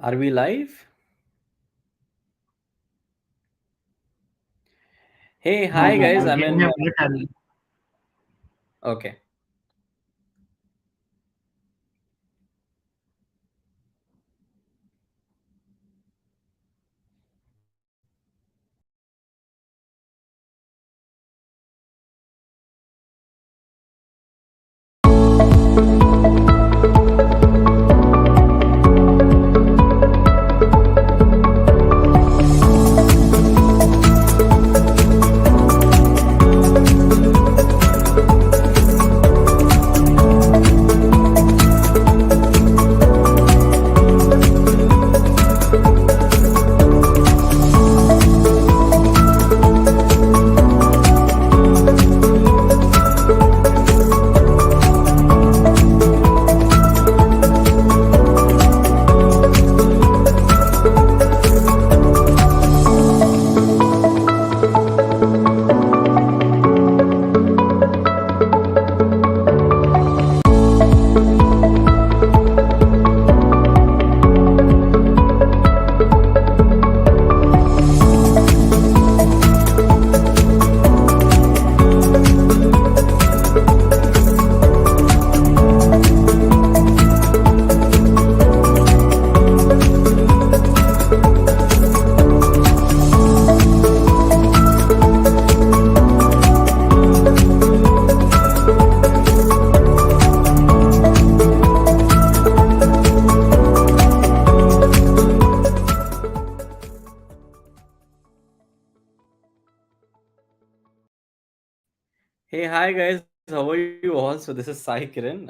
Are we live? Hey, No, hi no, guys. give me a minute. I'll. Okay. Hey, hi guys. How are you all? So this is Sai Kiran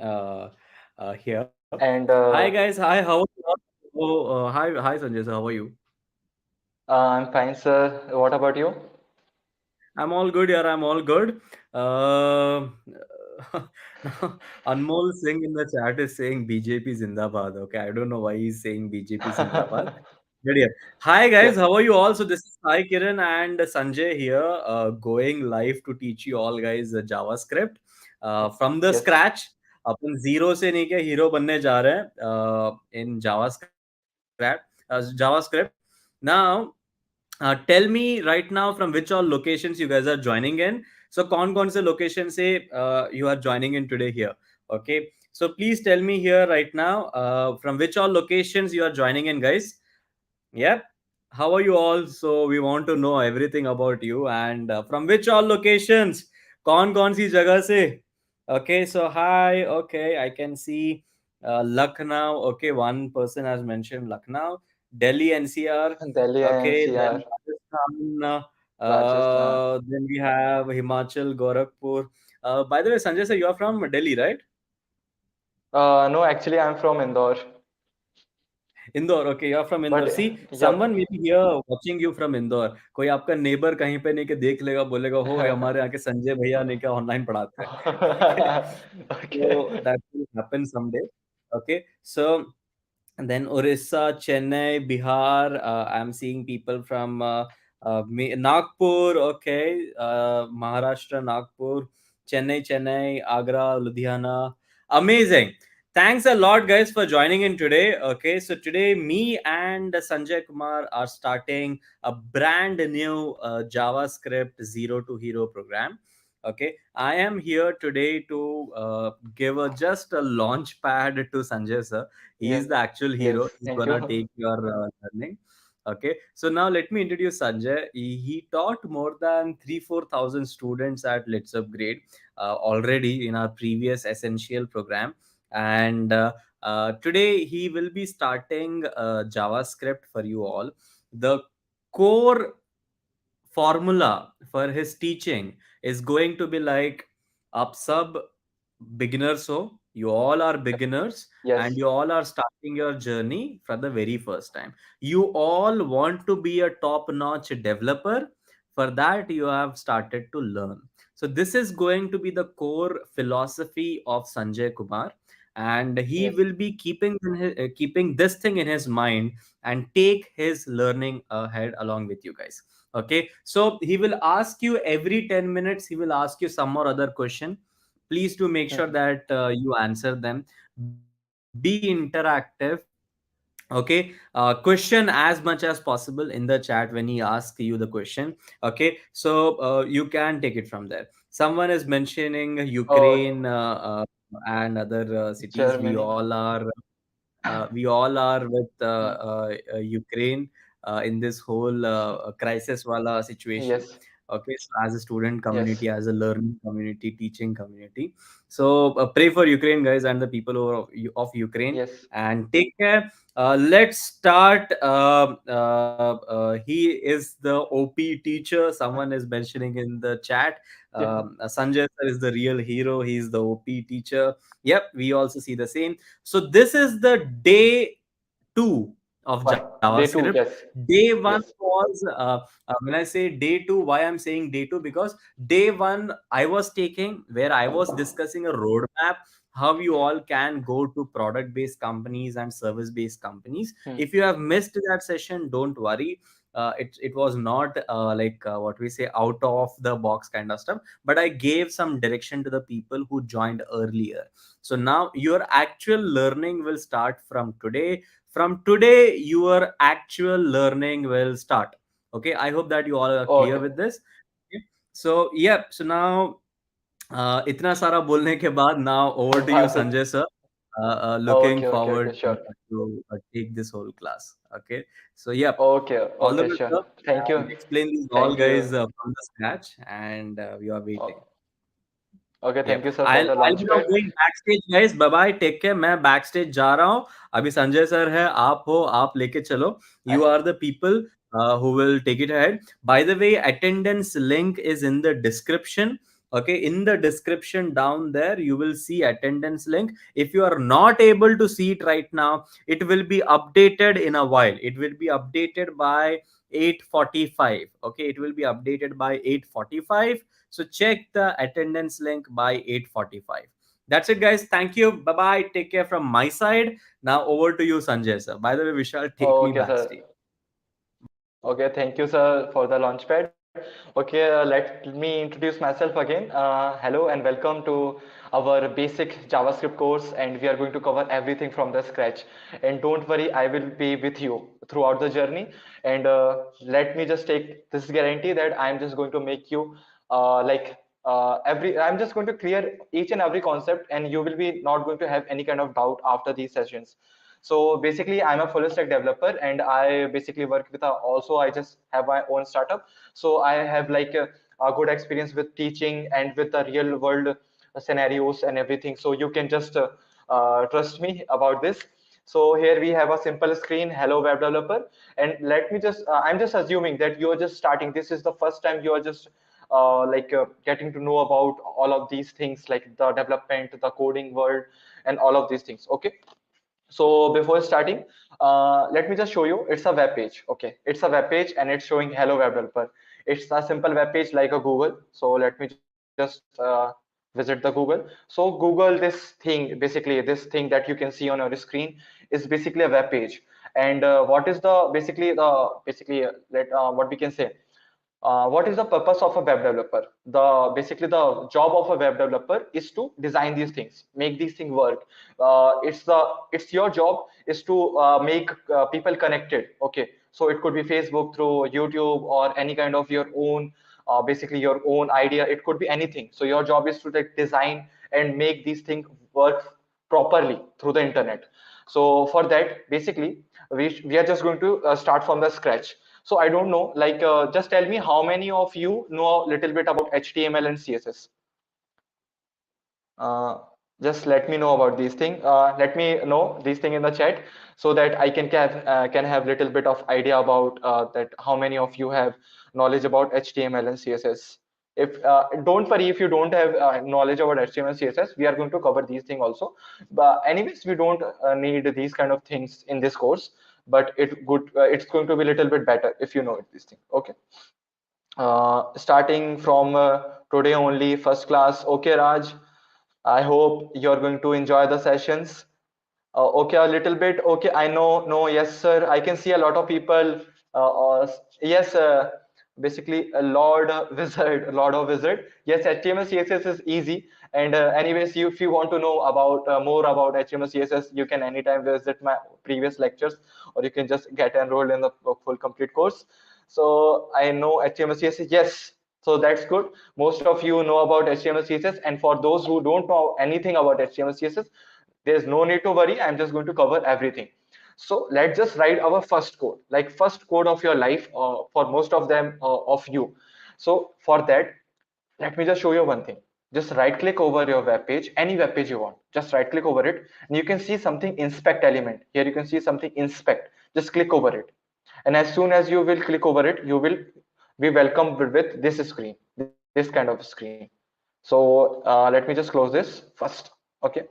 here. And Hi guys. Hi. How are you all? Hi Sanjay. Sir, how are you? I'm fine, sir. What about you? I'm all good here. I'm all good. Uh, now, Anmol Singh in the chat is saying BJP Zindabad. Okay, I don't know why he's saying BJP Zindabad. But yeah. Hi guys, Yes, how are you all? So this is Sai Kiran and Sanjay here, going live to teach you all guys JavaScript from the yes. scratch. Upon zero से नहीं क्या hero बनने जा रहे हैं in JavaScript. Now tell me right now from which all locations you guys are joining in. So कौन से location से you are joining in today here? Okay. So please tell me here right now from which all locations you are joining in, guys. Yep. How are you all? So we want to know everything about you and from which all locations? कौन सी जगह से? Okay. So hi. Okay, I can see Lucknow. Okay, one person has mentioned Lucknow. Delhi NCR. Delhi Okay, NCR, then Rajasthan. Rajasthan. Then we have Himachal, Gorakhpur. By the way, Sanjay sir, you are from Delhi, right? No, actually, I'm from Indore. Indore okay you are from Indore But see yep. Someone may be here watching you from Indore कोई आपका neighbour कहीं पे नहीं के देख लेगा बोलेगा हो हमारे यहाँ के संजय भैया ने क्या ऑनलाइन पढ़ाते हैं okay Okay. so that will happen someday okay so and then Orissa, Chennai, Bihar. I'm seeing people from Nagpur, okay, Maharashtra, Nagpur, Chennai, Agra, Ludhiana. Amazing. Thanks a lot, guys, for joining in today. Okay, so today, me and Sanjay Kumar are starting a brand new JavaScript Zero to Hero program. Okay, I am here today to give just a launch pad to Sanjay sir. He Yes, is the actual hero. yes. He's Thank gonna you. take your learning. Okay, so now let me introduce Sanjay. He taught more than 3-4 thousand students at LetsUpgrade already in our previous essential program, and today he will be starting JavaScript for you all. The core formula for his teaching is going to be like up sub beginners, so you all are beginners and Yes, you all are starting your journey for the very first time. You all want to be a top notch developer. For that you have started to learn. So this is going to be the core philosophy of Sanjay Kumar, and he yes. will be keeping this thing in his mind and take his learning ahead along with you guys. Okay, so he will ask you every 10 minutes, he will ask you some or other question. Please do make sure Mhm. that you answer them. Be interactive. Okay, Okay, question as much as possible in the chat when he asks you the question. Okay, so you can take it from there. Someone is mentioning Ukraine, Oh, and other cities. Germany. We all are with Ukraine in this whole crisis wala situation. Yes, Okay, so as a student yes, community, as a learning community, teaching community, so pray for Ukraine, guys, and the people who are of Ukraine, yes, and take care. Let's start. He is the OP teacher. Someone is mentioning in the chat. yeah. Sanjay sir is the real hero. He's the OP teacher. Yep, we also see the same. So this is the day two of One, day JavaScript. two, yes, Day one yes. was when I say day two, why I'm saying day two, because day one I was taking where I was discussing a roadmap how you all can go to product based companies and service based companies. Hmm. If you have missed that session, don't worry. It was not like what we say out of the box kind of stuff, but I gave some direction to the people who joined earlier. So now your actual learning will start from today. From today, your actual learning will start. Okay, I hope that you all are clear Okay, with this. Okay? So, yeah, so now इतना सारा बोलने के बाद, now over to you, Basit. Sanjay sir. Looking Okay, okay, okay, forward sure. to take this whole class. Okay, so yep, Okay, all the okay, best, sure. sir. Thank And you. explain these all Thank you. guys from the scratch, and we are waiting. Oh, okay, Yep. thank you, sir, for I'll the I'll launch be now pad. going backstage, guys. Bye bye. Take care. मैं backstage जा रहा हूँ. अभी Sanjay sir है, आप हो, आप लेके चलो. You I, are the people who will take it ahead. By the way, attendance link is in the description. Okay, in the description down there, you will see attendance link. If you are not able to see it right now, it will be updated in a while. It will be updated by 8:45. Okay, it will be updated by 8:45. So check the attendance link by 8:45. That's it, guys. Thank you. Bye bye. Take care from my side. Now over to you, Sanjay sir. By the way, Vishal, take me okay, sir. backstage. Okay, thank you, sir, for the launchpad. Okay, let me introduce myself again. Hello and welcome to our basic JavaScript course, and we are going to cover everything from the scratch. And don't worry, I will be with you throughout the journey. And let me just take this guarantee that I'm just going to make you I'm just going to clear each and every concept, and you will be not going to have any kind of doubt after these sessions. So basically, I'm a full stack developer, and I basically work with also I just have my own startup. So I have like a good experience with teaching and with the real world scenarios and everything. So you can just trust me about this. So here we have a simple screen, hello web developer. And let me just, I'm just assuming that you're just starting. This is the first time you are just getting to know about all of these things like the development, the coding world, and all of these things. Okay. So before starting, let me just show you. It's a web page. Okay, it's a web page and it's showing hello web developer. It's a simple web page like a Google. So let me just visit the Google. So Google, this thing, basically this thing that you can see on your screen is basically a web page. And what is the basically let what we can say, what is the purpose of a web developer? The basically the job of a web developer is to design these things, make these things work. It's your job is to make people connected. Okay, so it could be Facebook through YouTube or any kind of your own basically your own idea. It could be anything. So your job is to like design and make these things work properly through the internet. So for that, basically, we are just going to start from the scratch. So I don't know, like, just tell me how many of you know a little bit about HTML and CSS. Uh, just let me know about these things. Let me know these things in the chat so that I can have little bit of idea about that how many of you have knowledge about HTML and CSS. If don't worry if you don't have knowledge about HTML and CSS, we are going to cover these things also. But anyways, we don't need these kind of things in this course. But it's going to be a little bit better if you know it, these things. Okay. Starting from today only, first class. Okay, Raj. I hope you're going to enjoy the sessions. Okay, a little bit. Okay, I know. No, yes, sir. I can see a lot of people. Yes, basically a Lord wizard, Lord of wizard. Yes, HTML CSS is easy. And anyways, if you want to know about more about HTML CSS, you can anytime visit my previous lectures, or you can just get enrolled in the full complete course. So I know HTML CSS. Yes, so that's good. Most of you know about HTML CSS, and for those who don't know anything about HTML CSS, there's no need to worry. I'm just going to cover everything. So let's just write our first code, like first code of your life, for most of them of you. So for that, let me just show you one thing. Just right click over your web page, any web page you want. Just right click over it, and you can see something inspect element. Here you can see something inspect. Just click over it. And as soon as you will click over it, you will be welcomed with this screen, this kind of screen. So let me just close this first. Okay.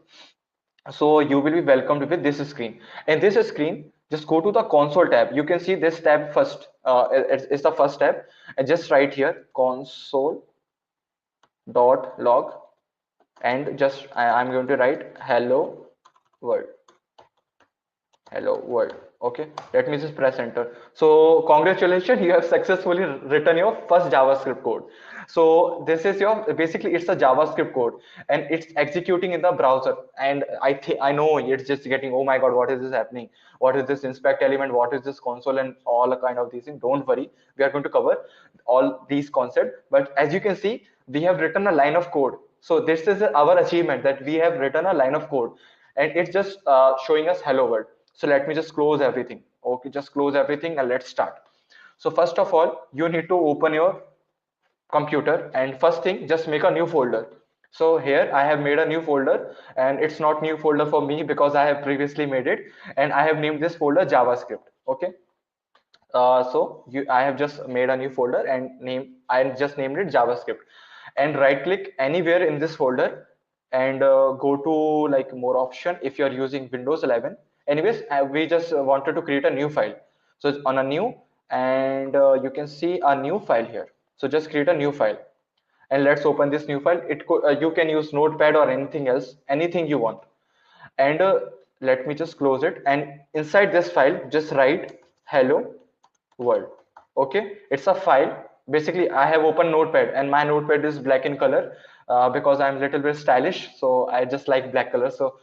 So you will be welcomed with this screen. In this screen, just go to the console tab. You can see this tab first. It's the first tab, and just right here console.log, and just I'm going to write world hello world. Okay, let me just press enter. So congratulations, you have successfully written your first JavaScript code. So this is your, basically it's a JavaScript code, and it's executing in the browser. And I know it's just getting, oh my god, what is this happening, what is this inspect element, what is this console, and all the kind of these things. Don't worry, we are going to cover all these concepts. But as you can see, we have written a line of code. So this is our achievement, that we have written a line of code, and it's just showing us hello world. So let me just close everything. Okay, just close everything and let's start. So first of all, you need to open your computer, and first thing, just make a new folder. So here I have made a new folder, and it's not new folder for me because I have previously made it, and I have named this folder JavaScript. Okay. I have just made a new folder and I just named it JavaScript, and right click anywhere in this folder, and go to like more option if you are using Windows 11. Anyways, we just wanted to create a new file. So it's on a new, and you can see a new file here. So just create a new file, and let's open this new file. You can use Notepad or anything else, anything you want. And let me just close it, and inside this file just write hello world. Okay, it's a file. Basically I have opened Notepad, and my Notepad is black in color, because I'm a little bit stylish, so I just like black color. So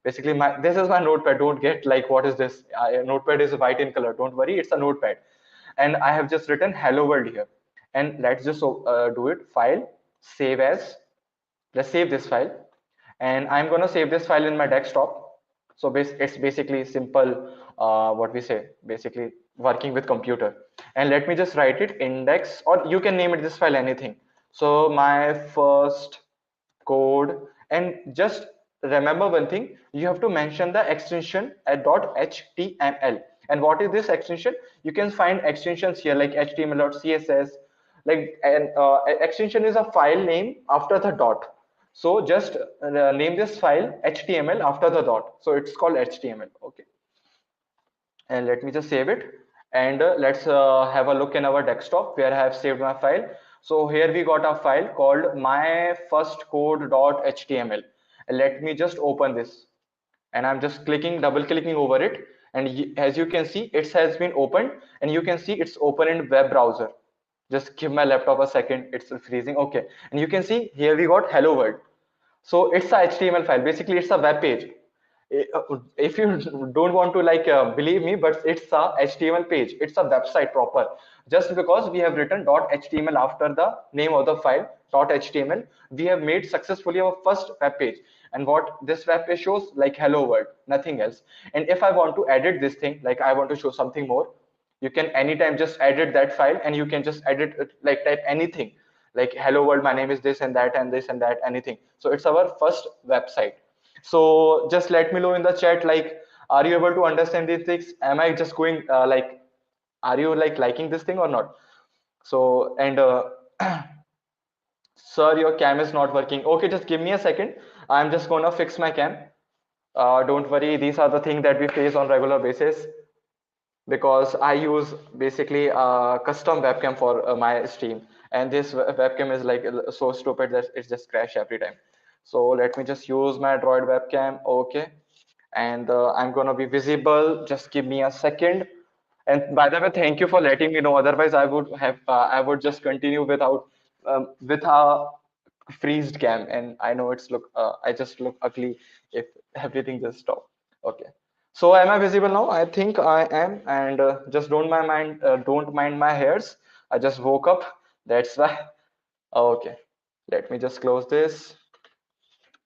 basically this is my Notepad. Don't get like what is this, Notepad is white in color. Don't worry, it's a Notepad. And I have just written hello world here. And let's just do it. File, save as. Let's save this file, and I'm going to save this file in my desktop. So it's basically simple, what we say, basically working with computer. And let me just write it index, or you can name it this file anything. So my first code. And just remember one thing, you have to mention the extension at .html. And what is this extension? You can find extensions here like html.css. Like an extension is a file name after the dot. So just name this file html after the dot, so it's called html. Okay, and let me just save it. And let's have a look in our desktop where I have saved my file. So here we got a file called my first code.html. Let me just open this, and I'm just double clicking over it. And as you can see, it has been opened, and you can see it's open in web browser. Just give my laptop a second, it's freezing. Okay, and you can see here we got hello world. So it's a HTML file. Basically, it's a web page. If you don't want to like believe me, but it's a HTML page. It's a website proper. Just because we have written .html after the name of the file .html, we have made successfully our first web page. And what this web page shows, like hello world, nothing else. And if I want to edit this thing, like I want to show something more, you can anytime just edit that file, and you can just edit it, like type anything like hello world, my name is this and that and this and that, anything. So it's our first website. So just let me know in the chat, like, are you able to understand these things? Am I just going like, are you like liking this thing or not? So, and sir, your cam is not working. Okay, just give me a second. I'm just gonna fix my cam. Don't worry, these are the things that we face on regular basis, because I use basically a custom webcam for my stream, and this webcam is like so stupid that it just crash every time. So let me just use my Droid webcam. Okay, and I'm gonna be visible. Just give me a second. And by the way, thank you for letting me know. Otherwise, I would just continue without with a freezed cam, and I know I just look ugly if everything just stop. Okay. So am I visible now? I think I am, and just don't mind my hairs. I just woke up. That's why. Okay. Let me just close this.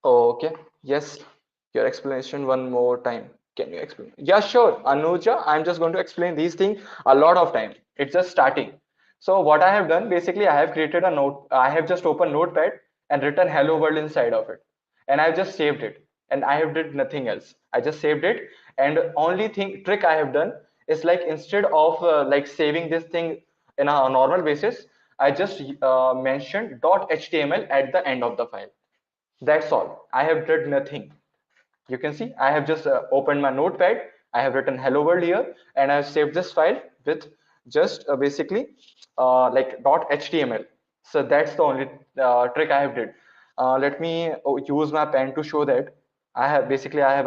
Okay. Yes. Your explanation one more time. Can you explain? Yeah, sure. Anuja, I'm just going to explain these things a lot of time. It's just starting. So what I have done, basically, I have created a note. I have just opened Notepad and written hello world inside of it. And I've just saved it. And I have did nothing else. I just saved it. And only trick I have done is like instead of like saving this thing in a normal basis, I just mentioned .html at the end of the file. That's all. I have did nothing. You can see I have just opened my notepad. I have written hello world here, and I have saved this file with just basically like .html. So that's the only trick I have did. Let me use my pen to show that I have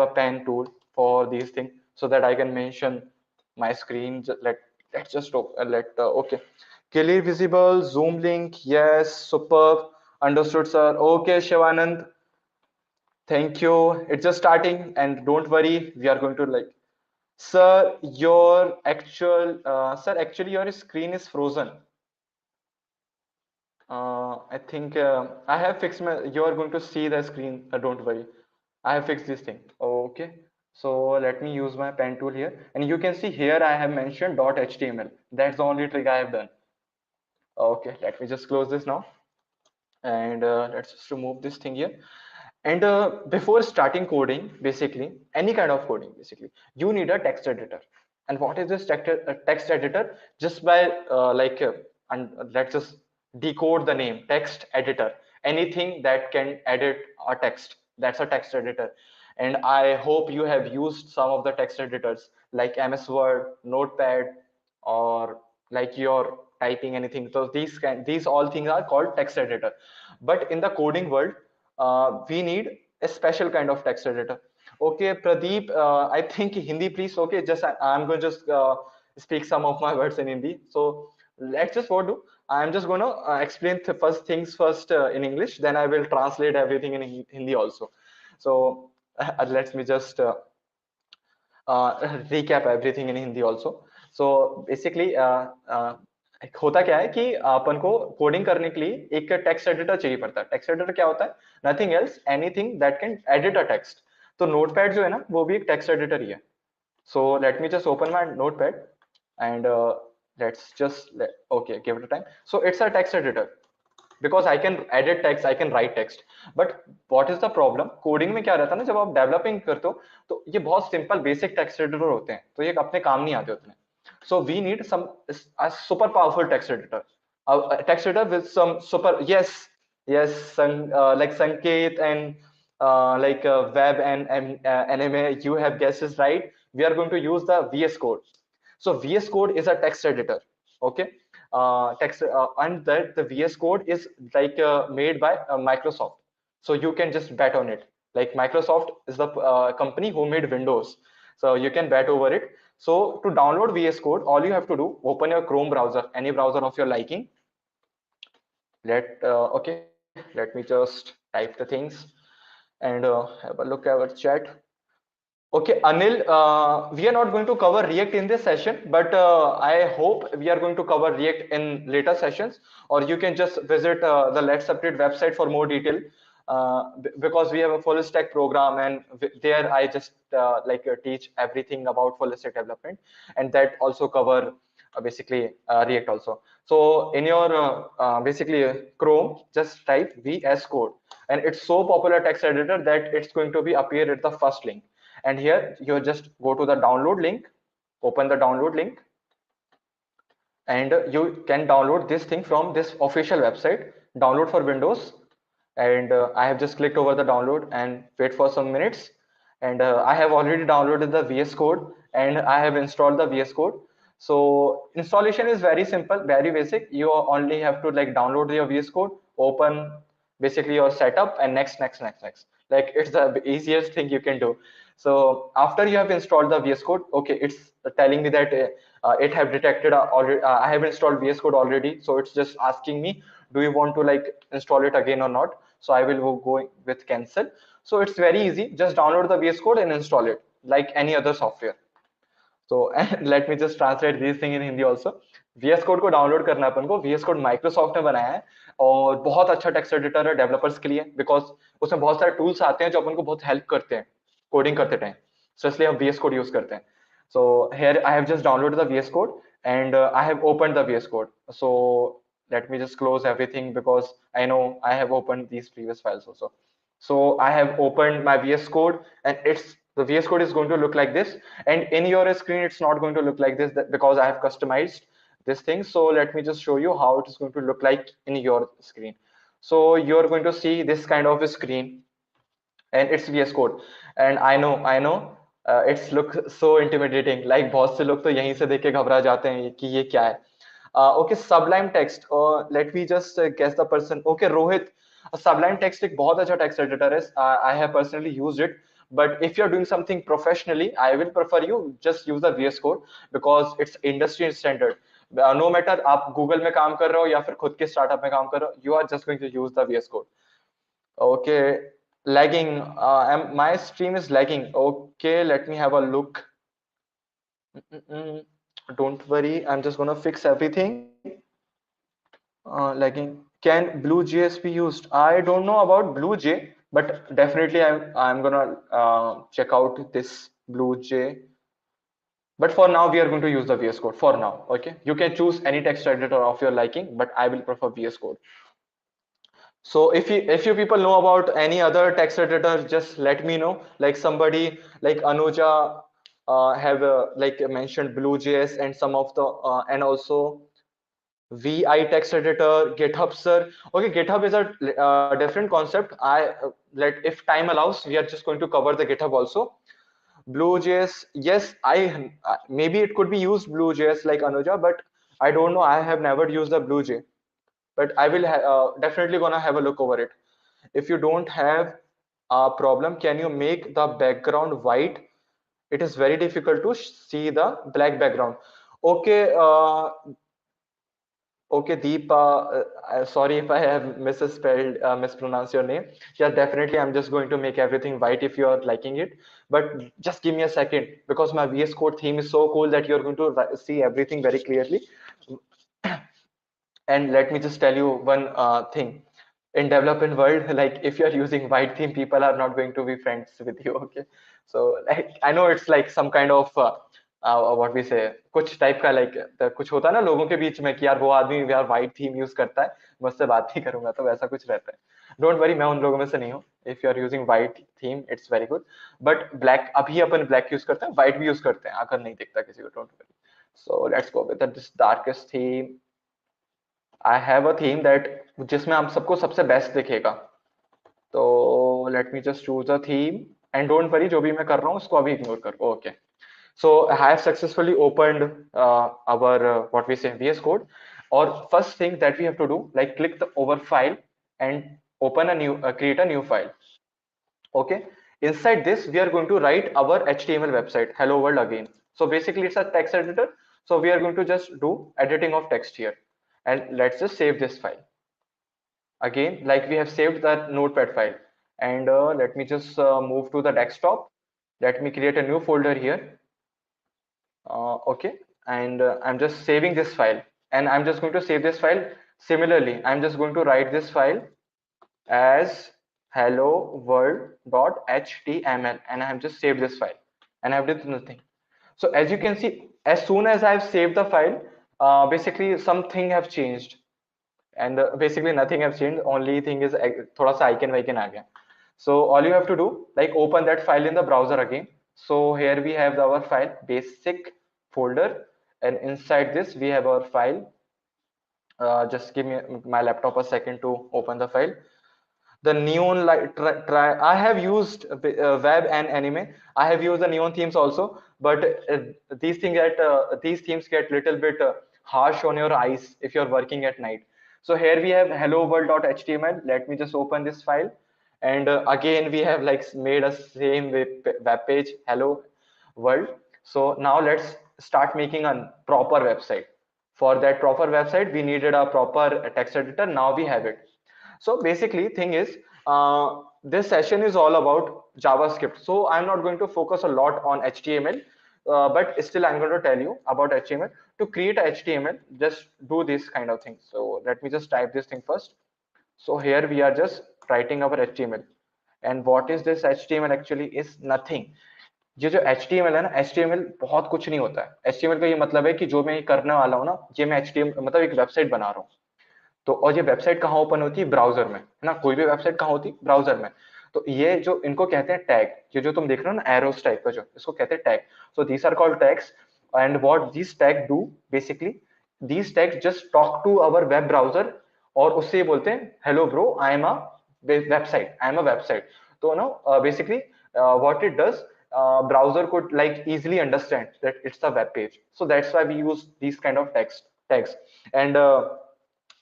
a pen tool for these things so that I can mention my screen. Let's just okay. Clearly visible, zoom link, yes, superb, understood, sir. Okay, Shivanand, thank you. It's just starting, and don't worry, we are going to like, sir, actually, your screen is frozen. I think I have fixed you are going to see the screen. Don't worry. I have fixed this thing. Okay. So let me use my pen tool here. And you can see here I have mentioned .html. That's the only trick I have done. Okay. Let me just close this now. And let's just remove this thing here. And before starting coding, basically any kind of coding, basically you need a text editor. And what is this text editor? Just by and let's just decode the name text editor. Anything that can edit a text, that's a text editor. And I hope you have used some of the text editors like MS Word, Notepad, or like you're typing anything. So these all things are called text editor. But in the coding world, we need a special kind of text editor. Okay, Pradeep, I think Hindi, please. Okay, I'm going to just speak some of my words in Hindi. So let's just what do. I'm just going to explain the first things first in English. Then I will translate everything in Hindi also. So let me just recap everything in Hindi also. So basically होता क्या है कि अपन को coding करने के लिए एक text editor चाहिए पड़ता है. टेक्स्ट एडिटर क्या होता है? Nothing else, anything that can edit a text. तो नोटपैड जो है ना वो भी एक टेक्स्ट एडिटर ही है. So let me just open my notepad and okay, give it a time. So it's a text editor because I can edit text, I can write text. But what is the problem? Coding में क्या रहता है ना, जब आप developing करते हो तो ये बहुत सिंपल बेसिक टेक्स्ट एडिटर होते हैं, तो ये अपने काम नहीं आते उतने. So we need a super powerful text editor, a text editor with some super, yes, like Sanket and web and anime. You have guessed is right. We are going to use the VS Code. So VS Code is a text editor. Okay, text and that the VS Code is made by Microsoft. So you can just bet on it. Like Microsoft is the company who made Windows, so you can bet over it. So to download VS Code, all you have to do, open your Chrome browser, any browser of your liking. Okay, let me just type the things and have a look at our chat. Okay, Anil, we are not going to cover React in this session, but I hope we are going to cover React in later sessions, or you can just visit the LetsUpgrade website for more detail, because we have a full stack program, and there I just teach everything about full stack development, and that also cover basically React also. So in your basically Chrome, just type VS Code, and it's so popular text editor that it's going to be appear at the first link. And here you just go to the download link, open the download link, and you can download this thing from this official website, download for Windows. And I have just clicked over the download and wait for some minutes. And I have already downloaded the VS Code and I have installed the VS Code. So installation is very simple, very basic. You only have to like download your VS Code, open basically your setup, and next. Like it's the easiest thing you can do. So after you have installed the VS Code, okay, it's telling me that it have detected already. I have installed VS Code already, so it's just asking me, do you want to like install it again or not? So I will go with cancel. So it's very easy. Just download the VS Code and install it like any other software. So let me just translate this thing in Hindi also. VS Code को download करना है अपन को. VS Code Microsoft ने बनाया है और बहुत अच्छा टेक्स्ट एडिटर है डेवलपर्स के लिए, बिकॉज उसमें बहुत सारे टूल्स आते हैं जो अपन को बहुत हेल्प करते हैं कोडिंग करते टाइम. सो इसलिए हम VS Code यूज करते हैं. So here I have just downloaded the VS Code and I have opened the VS Code. So let me just close everything because I know I have opened these previous files also. So I have opened my VS Code and it's the VS Code is going to look like this, and in your screen it's not going to look like this because I have customized this thing. So let me just show you how it is going to look like in your screen. So you're going to see this kind of a screen and it's VS Code. And I know it's look so intimidating. Like बहुत से लोग तो यहीं से देख के घबरा जाते हैं कि ये क्या है. Okay, Sublime Text. Let me just guess the person. Okay, Rohit. Sublime Text एक बहुत अच्छा text editor है. I have personally used it. But if you're doing something professionally, I will prefer you just use the VS Code because it's industry standard. No matter आप Google में काम कर रहे हो या फिर खुद के startup में काम कर रहे हो, you are just going to use the VS Code. Okay, lagging. My stream is lagging. Okay, let me have a look. Mm-mm. Don't worry, I'm just gonna fix everything. Lagging. Can Blue.js be used? I don't know about Blue.j, but definitely I'm gonna check out this Blue.j. But for now, we are going to use the VS Code. For now, okay. You can choose any text editor of your liking, but I will prefer VS Code. So if you people know about any other text editor, just let me know. Like somebody like Anuja have like mentioned Blue.js and some of the and also VI text editor, GitHub sir. Okay, GitHub is a different concept. If time allows, we are just going to cover the GitHub also. Blue.js, yes, maybe it could be used Blue.js like Anuja, but I don't know. I have never used the Blue.j, but I will definitely gonna have a look over it. If you don't have a problem, can you make the background white? It is very difficult to see the black background. Okay, okay, Deepa, sorry if I have mispronounced your name. Yeah, definitely. I'm just going to make everything white if you are liking it. But just give me a second because my VS Code theme is so cool that you're going to see everything very clearly. And let me just tell you one thing. In development world, like if you're using white theme, people are not going to be friends with you. Okay, so like I know it's like some kind of what we say, कुछ type का like कुछ होता है ना लोगों के बीच में कि यार वो आदमी यार white theme use करता है, मुझसे बात नहीं करूंगा, तो वैसा कुछ रहता है. Don't worry, मैं उन लोगों में से नहीं हूँ. If you are using white theme, it's very good. But black, अभी अपन black use करते हैं, white भी use करते हैं, अगर नहीं दिखता किसी को, don't worry. So let's go with this darkest theme. I have a theme that जिसमें आप सबको सबसे बेस्ट दिखेगा. तो let me just choose a theme and don't worry, जो भी मैं कर रहा हूँ उसको अभी ignore करो. Okay. So I have successfully opened our what we say VS Code. Or first thing that we have to do, like click the over file and open a new create a new file. Okay. Inside this, we are going to write our HTML website, hello world again. So basically it's a text editor. So we are going to just do editing of text here. And let's just save this file. Again, like we have saved that notepad file. And let me just move to the desktop. Let me create a new folder here. Okay. And I'm just saving this file. And I'm just going to save this file. Similarly, I'm just going to write this file as hello world.html, and I have just saved this file and I've done nothing. So as you can see, as soon as I've saved the file, basically something have changed, and basically nothing have changed. Only thing is thoda sa icon icon aa gaya. So all you have to do, like open that file in the browser again. So here we have our file basic folder, and inside this we have our file. Just give me my laptop a second to open the file. The neon light I have used web and anime. I have used the neon themes also, but these themes get little bit harsh on your eyes if you're working at night. So here we have hello world.html. Let me just open this file, And again we have like made a same web page, hello world. So now let's start making a proper website. For that proper website we needed a proper text editor. Now we have it. So basically thing is, this session is all about JavaScript, so I'm not going to focus a lot on HTML, but still I'm going to tell you about HTML. To create a HTML, just do this kind of thing. So let me just type this thing first. So here we are just writing our HTML. And what is this HTML actually is nothing. ये जो HTML है ना, HTML बहुत कुछ नहीं होता है. HTML का ये मतलब है कि जो मैं करने वाला हूँ ना, ये मैं HTML मतलब एक वेबसाइट बना रहा हूँ. तो और ये वेबसाइट कहाँ ओपन होती है? ब्राउजर में, है ना. कोई भी वेबसाइट कहाँ होती है? ब्राउजर में. तो ये जो इनको कहते हैं टैग, ये जो तुम देख रहे हो ना एरोस टाइप का, जो इसको कहते हैं tag. So these are called tags. And what this tag do basically, these tags just talk to our web browser और उससे ये बोलते हैं hello bro, I am a website, I am a website. तो no, basically what it does, browser could like easily understand that it's a web page. So that's why we use these kind of tags. And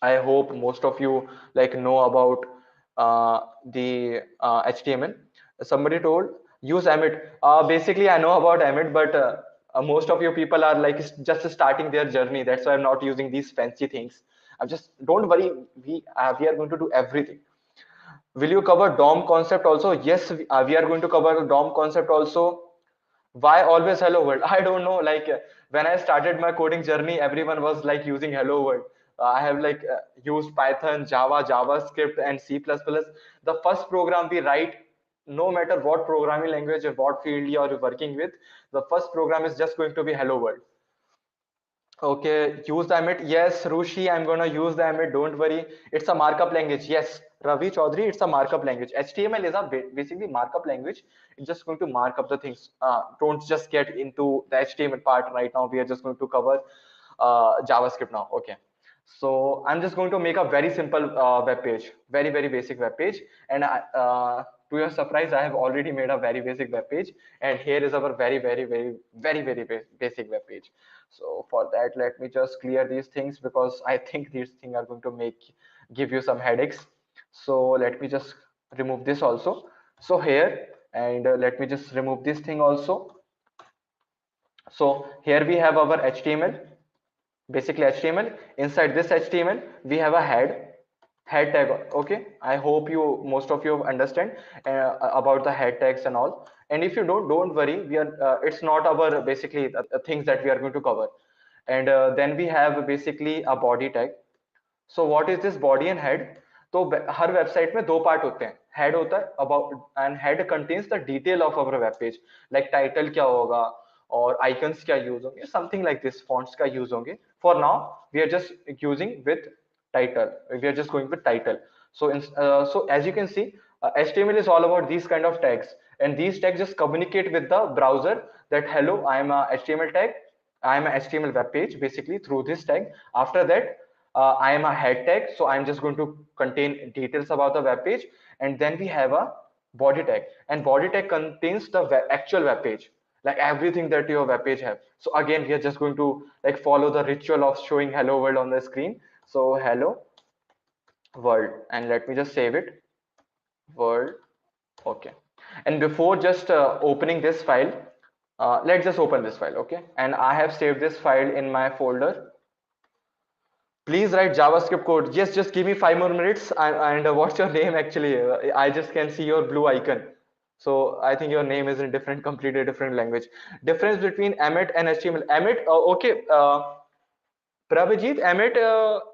I hope most of you like know about the HTML. Somebody told use Emmet. Basically, I know about Emmet, but most of you people are like just starting their journey. That's why I'm not using these fancy things. I'm just don't worry. We are going to do everything. Will you cover DOM concept also? Yes, we are going to cover the DOM concept also. Why always hello world? I don't know. Like when I started my coding journey, everyone was like using hello world. I have like used Python, Java, JavaScript, and C++. The first program we write, no matter what programming language or what field you are working with, the first program is just going to be hello world. Okay, use the Emmet. Yes, Rushi, I'm gonna use the Emmet. Don't worry. It's a markup language. Yes, Ravi Chaudhary, it's a markup language. HTML is a basically markup language. It's just going to mark up the things. Don't just get into the HTML part right now. We are just going to cover JavaScript now. Okay. So I'm just going to make a very simple web page, very basic web page. And to your surprise, I have already made a very basic web page. And here is our very basic web page. So for that, let me just clear these things because I think these things are going to give you some headaches. So let me just remove this also. So here, and let me just remove this thing also. So here we have our HTML, basically HTML. Inside this HTML, we have a head tag. Okay, I hope you most of you understand about the head tags and all. And if you don't worry, we are it's not our basically things that we are going to cover. And then we have basically a body tag. So what is this body and head? तो हर website में दो part होते हैं. Head होता है about, and head contains the detail of our web page, like title क्या होगा और आइकन्स क्या यूज होंगे, समथिंग लाइक दिस, फॉन्ट्स का यूज होंगे. For now we are just using with title, we are just going with title. So as you can see, HTML is all about these kind of tags, and these tags just communicate with the browser that hello, I am a HTML tag, I am a HTML web page basically through this tag. After that, I am a head tag, so I'm just going to contain details about the web page. And then we have a body tag, and body tag contains the actual web page, like everything that your web page have. So again, we are just going to like follow the ritual of showing hello world on the screen. So hello world, and let me just save it, world. Okay, and before just opening this file, let's just open this file. Okay, and I have saved this file in my folder. Please write JavaScript code. Yes, just give me 5 more minutes. And what's your name actually? I just can see your blue icon. So I think your name is in different, completely different language. Difference between Emmet and HTML. Emmet, okay. Prabhajit, Emmet,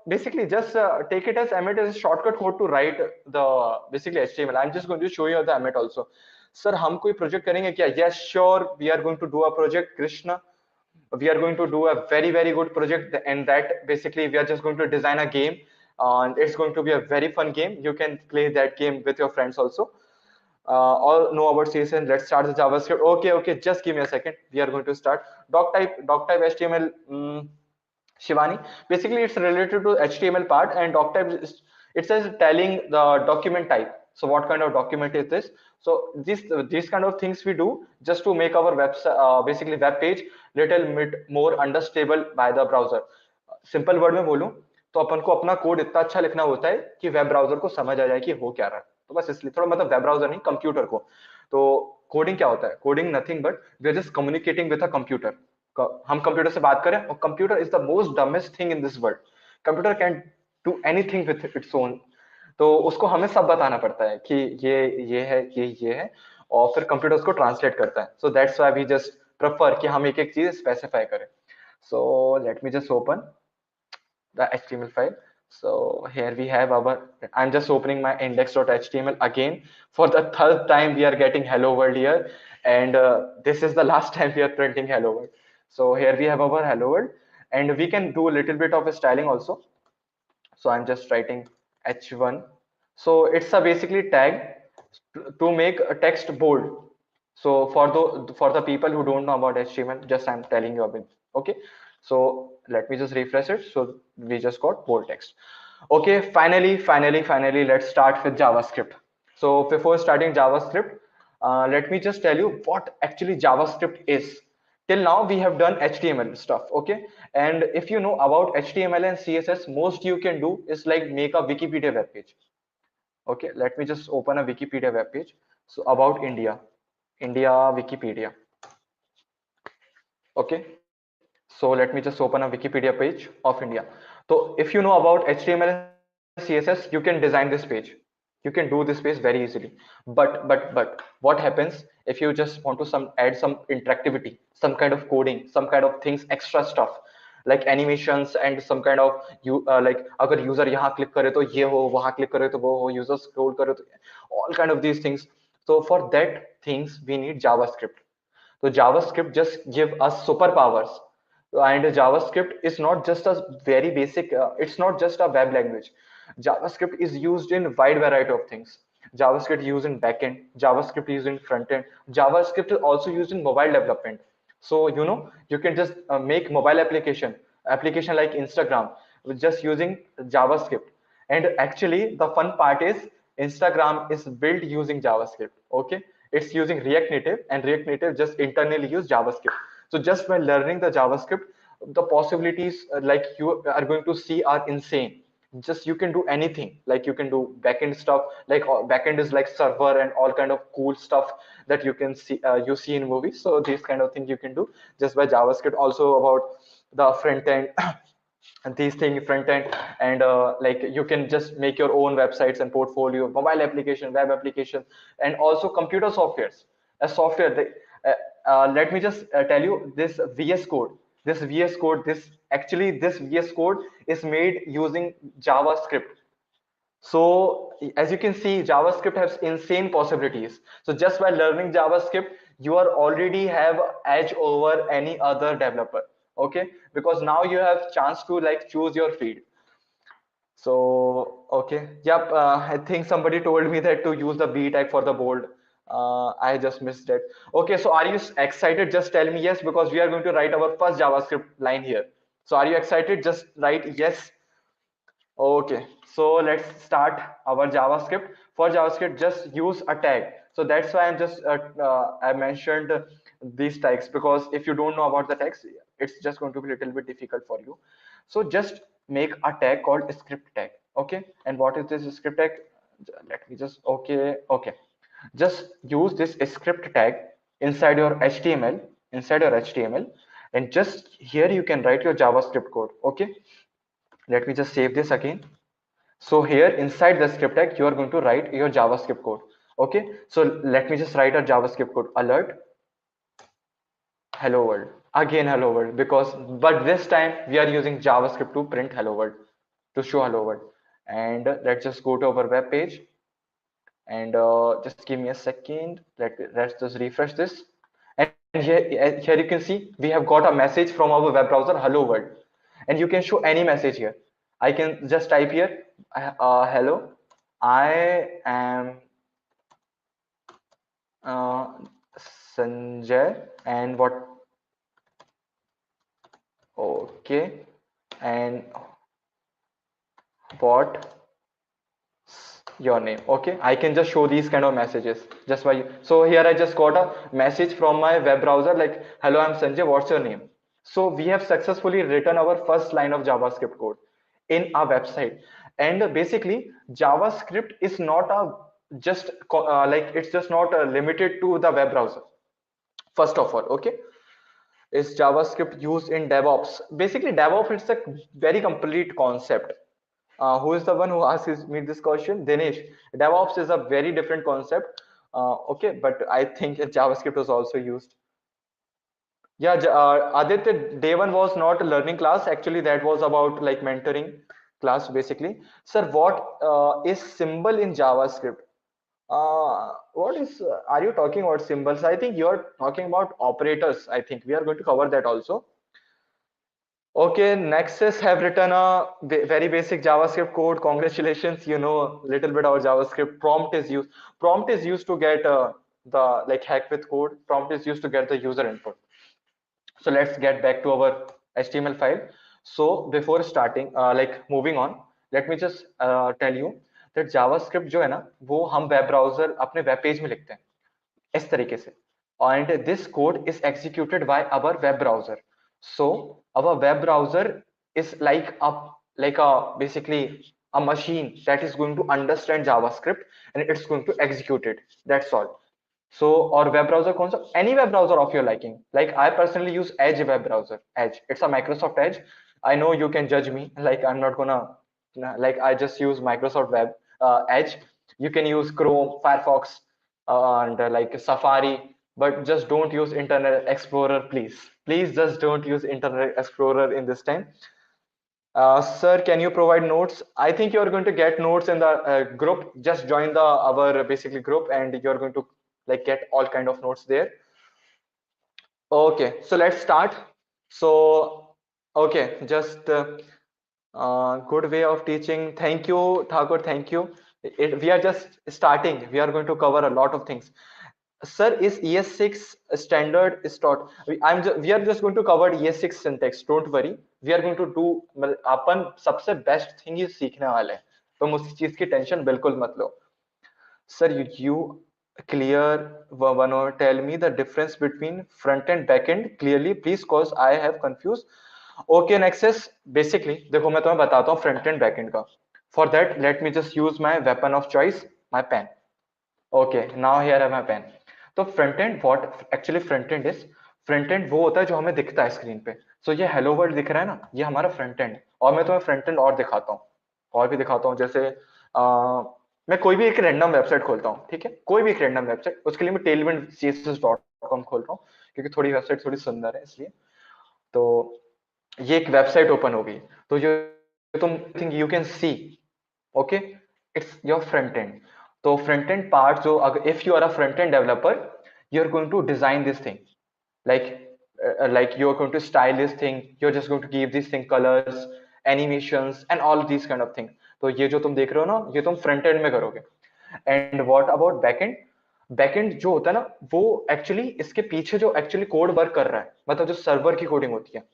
basically just take it as Emmet as a shortcut code to write the basically HTML. I'm just going to show you the Emmet also. Sir, हम कोई project करेंगे क्या? Yes, sure. We are going to do a project, Krishna. We are going to do a very good project, and that basically we are just going to design a game, and it's going to be a very fun game. You can play that game with your friends also. All know about CSS. Let's start the JavaScript. Okay, just give me a second. We are going to start doc type HTML. Shivani, basically it's related to HTML part, and doc type it says telling the document type. So what kind of document is this? So these kind of things we do just to make our website basically web page little bit more understandable by the browser. Simple word में बोलूं तो अपन को अपना code इतना अच्छा लिखना होता है कि वेब ब्राउजर को समझ आ जाए कि हो क्या रहा है. तो बस इसलिए थोड़ा मतलब वेब ब्राउजर नहीं, कंप्यूटर को। तो कोडिंग क्या होता है? Coding nothing but we are just communicating with a computer. हम कंप्यूटर से बात करें, और computer is the most dumbest thing in this world. Computer can do anything with its own. तो उसको हमें सब बताना पड़ता है कि ये है, ये है, और फिर कंप्यूटर उसको ट्रांसलेट करता है। So that's why we just prefer कि हम एक एक चीज स्पेसिफाई करें। So let me just open the HTML file. So here we have our, I'm just opening my index.html again. For the third time, we are getting hello world here. And this is the last time we are printing hello world. So here we have our hello world, and we can do a little bit of a styling also. So I'm just writing h1. So it's a basically tag to make a text bold. So for the people who don't know about HTML, just I'm telling you a bit. Okay, so let me just refresh it. So we just got bold text. Okay, finally let's start with JavaScript. So before starting JavaScript, let me just tell you what actually JavaScript is. Till now we have done HTML stuff, okay? And if you know about HTML and CSS, most you can do is like make a Wikipedia web page. Okay, let me just open a Wikipedia web page. So about India Wikipedia. Okay, so let me just open a Wikipedia page of India. So if you know about HTML and CSS, you can design this page. You can do this page very easily. But what happens if you just want to add some interactivity, some kind of coding, some kind of things, extra stuff like animations and some kind of you like अगर user यहाँ click करे तो ये हो, वहाँ click करे तो वो हो, user scroll करे तो all kind of these things. So for that things we need JavaScript. So JavaScript just give us superpowers. And JavaScript is not just a very basic, it's not just a web language. JavaScript is used in wide variety of things. JavaScript used in backend, JavaScript used in frontend, JavaScript is also used in mobile development. So you can just make mobile application like Instagram with just using JavaScript. And actually the fun part is Instagram is built using JavaScript. Okay, it's using React Native, and React Native just internally use JavaScript. So just by learning the JavaScript, the possibilities like you are going to see are insane. Just you can do anything, like you can do backend stuff, like backend is like server and all kind of cool stuff that you can see you see in movies. So these kind of things you can do just by JavaScript. Also about the front end and these things front end, and like you can just make your own websites and portfolio, mobile application, web application, and also computer softwares. A software that, let me just tell you this VS Code, this VS Code is made using JavaScript. So as you can see, JavaScript has insane possibilities. So just by learning JavaScript, you are already have edge over any other developer. Okay, because now you have chance to like choose your feed. So okay, yep. I think somebody told me that to use the B tag for the bold. I just missed it. Okay, so are you excited? Just tell me yes, because we are going to write our first JavaScript line here. So are you excited? Just write yes. Okay, so let's start our JavaScript. For JavaScript, just use a tag. So that's why I'm just I mentioned these tags, because if you don't know about the tags, it's just going to be a little bit difficult for you. So just make a tag called script tag. Okay, and what is this script tag? Let me just okay. Just use this script tag inside your HTML, and just here you can write your JavaScript code. Okay, let me just save this again. So here inside the script tag, you are going to write your JavaScript code. Okay, so let me just write a JavaScript code. Alert hello world, again hello world, because but this time we are using JavaScript to print hello world, to show hello world. And let's just go to our web page, and just give me a second. Let's just refresh this. And here you can see we have got a message from our web browser, hello world. And you can show any message here. I can just type here, hello, I am uh, Sanjay, and what, okay, and what your name. Okay, I can just show these kind of messages just by, so here I just got a message from my web browser like, hello, I'm Sanjay, what's your name? So we have successfully written our first line of JavaScript code in our website. And basically JavaScript is not a just like it's just not limited to the web browser. First of all, okay, is JavaScript used in DevOps? Basically, DevOps is a very complete concept. Who is the one who asked me this question? Dinesh. DevOps is a very different concept. Okay, but I think JavaScript was also used. Yeah, Aditya, day one was not a learning class. Actually, that was about like mentoring class basically. Sir, what is symbol in JavaScript? What is, are you talking about symbols? I think you're talking about operators. I think we are going to cover that also. Okay, Nexus have written a very basic JavaScript code. Congratulations, you know a little bit about JavaScript. Prompt is used. Prompt is used to get the like hack with code. Prompt is used to get the user input. So let's get back to our HTML file. So before starting, like moving on, let me just tell you that JavaScript जो है ना वो हम web browser अपने web page में लिखते हैं इस तरीके से, and this code is executed by our web browser. So our web browser is like a basically a machine that is going to understand JavaScript and it's going to execute it. That's all. So or web browser कौन सा, any web browser of your liking. Like I personally use Edge web browser. Edge, it's a Microsoft Edge. I know you can judge me, like I'm not gonna, like I just use Microsoft web Edge. You can use Chrome, Firefox, and like Safari, but just don't use Internet Explorer, please. Please just don't use Internet Explorer in this time. Sir, can you provide notes? I think you're going to get notes in the group. Just join the our basically group, and you're going to like get all kind of notes there. Okay, so let's start. So, okay, just good way of teaching. Thank you, Thakur. Thank you. We are just starting. We are going to cover a lot of things. Sir, is ES6 standard is taught? We are just going to cover ES6 syntax. Don't worry. We are going to do अपन सबसे best thing he सीखने वाले हैं, तो उस चीज की tension बिल्कुल मत लो. Sir, you clear one or tell me the difference between front and back end clearly, please, cause I have confused. Okay, Nexus. Basically, देखो मैं तुम्हें बताता हूँ front and back end का. For that, let me just use my weapon of choice, my pen. Okay, now here है my pen. तो front and what actually front end is, front end वो होता है जो हमें दिखता है स्क्रीन पे. सो ये हेलो वर्ल्ड दिख रहा है ना, ये हमारा फ्रंट एंड. और मैं तुम्हें फ्रंट एंड और दिखाता हूँ, और भी दिखाता हूँ. जैसे मैं कोई भी एक रैंडम वेबसाइट खोलता हूँ, ठीक है, कोई भी एक रैंडम वेबसाइट, उसके लिए मैं टेलविंड css.com खोल रहा हूँ क्योंकि थोड़ी वेबसाइट थोड़ी सुंदर है इसलिए. तो ये एक वेबसाइट ओपन हो गई, तो जो तुम think you can see, okay, it's your front end. तो फ्रंट एंड पार्ट जो, अगर if you are a front end developer, you are going to design this thing, like like you're going to style this thing, you're just going to give this thing colors, animations and all these kind of things. तो ये जो तुम देख रहे हो ना, ये तुम फ्रंट एंड में करोगे. And what about backend? Backend जो होता है ना, वो एक्चुअली इसके पीछे जो एक्चुअली कोड वर्क कर रहा है, मतलब जो सर्वर की कोडिंग होती है.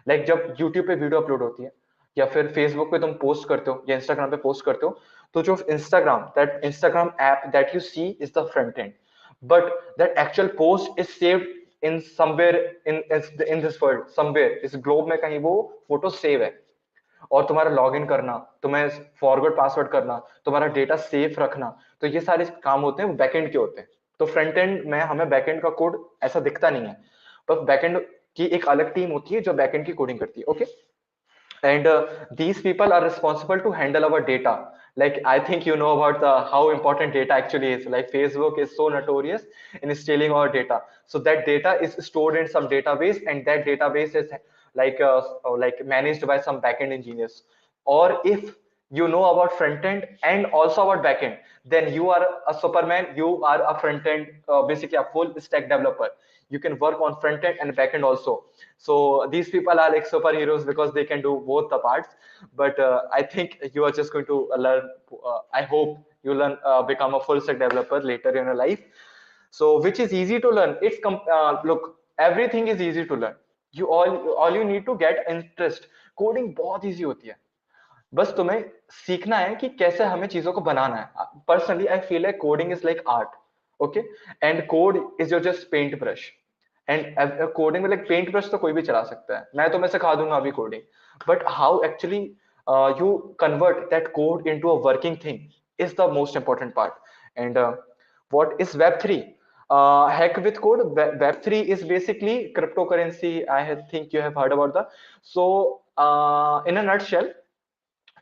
लाइक जब यूट्यूब पे वीडियो अपलोड होती है, या फिर फेसबुक पे तुम पोस्ट करते हो, या इंस्टाग्राम पे पोस्ट करते हो, तो जो Instagram app that you see is the front end, but that actual post is saved in somewhere in this world, somewhere इस ग्लोब में कहीं वो फोटो सेव है. और तुम्हारा लॉग इन करना, तुम्हें फॉरवर्ड पासवर्ड करना, तुम्हारा डेटा सेफ रखना, तो ये सारे काम होते हैं वो बैकएंड के होते हैं. तो फ्रंट एंड में हमें बैकएंड का कोड ऐसा दिखता नहीं है, पर बैकएंड की एक अलग टीम होती है जो बैकएंड की कोडिंग करती है. Okay, and these people are responsible to handle our data. Like I think you know about how important data actually is. Like Facebook is so notorious in stealing our data, so that data is stored in some database, and that database is like managed by some backend engineers. Or if you know about front end and also about backend, then you are a superman, you are a front end, basically a full stack developer. You can work on front end and back end also. So these people are like superheroes because they can do both the parts. But I think you are just going to learn, I hope you learn, become a full stack developer later in your life. So which is easy to learn. It's look, everything is easy to learn. You all you need to get interest. Coding बहुत easy होती है, बस तुम्हें सीखना है कि कैसे हमें चीजों को बनाना है. Personally I feel like coding is like art. Okay, and code is your just paint brush. And coding में लाइक पेंट ब्रश तो कोई भी चला सकता है, मैं तुम्हें सिखा दूंगा अभी coding, but how actually you convert that code into a working thing is the most important part. And what is Web3? Heck with code. Web3 is basically cryptocurrency. Think you have heard about that. So in a nutshell,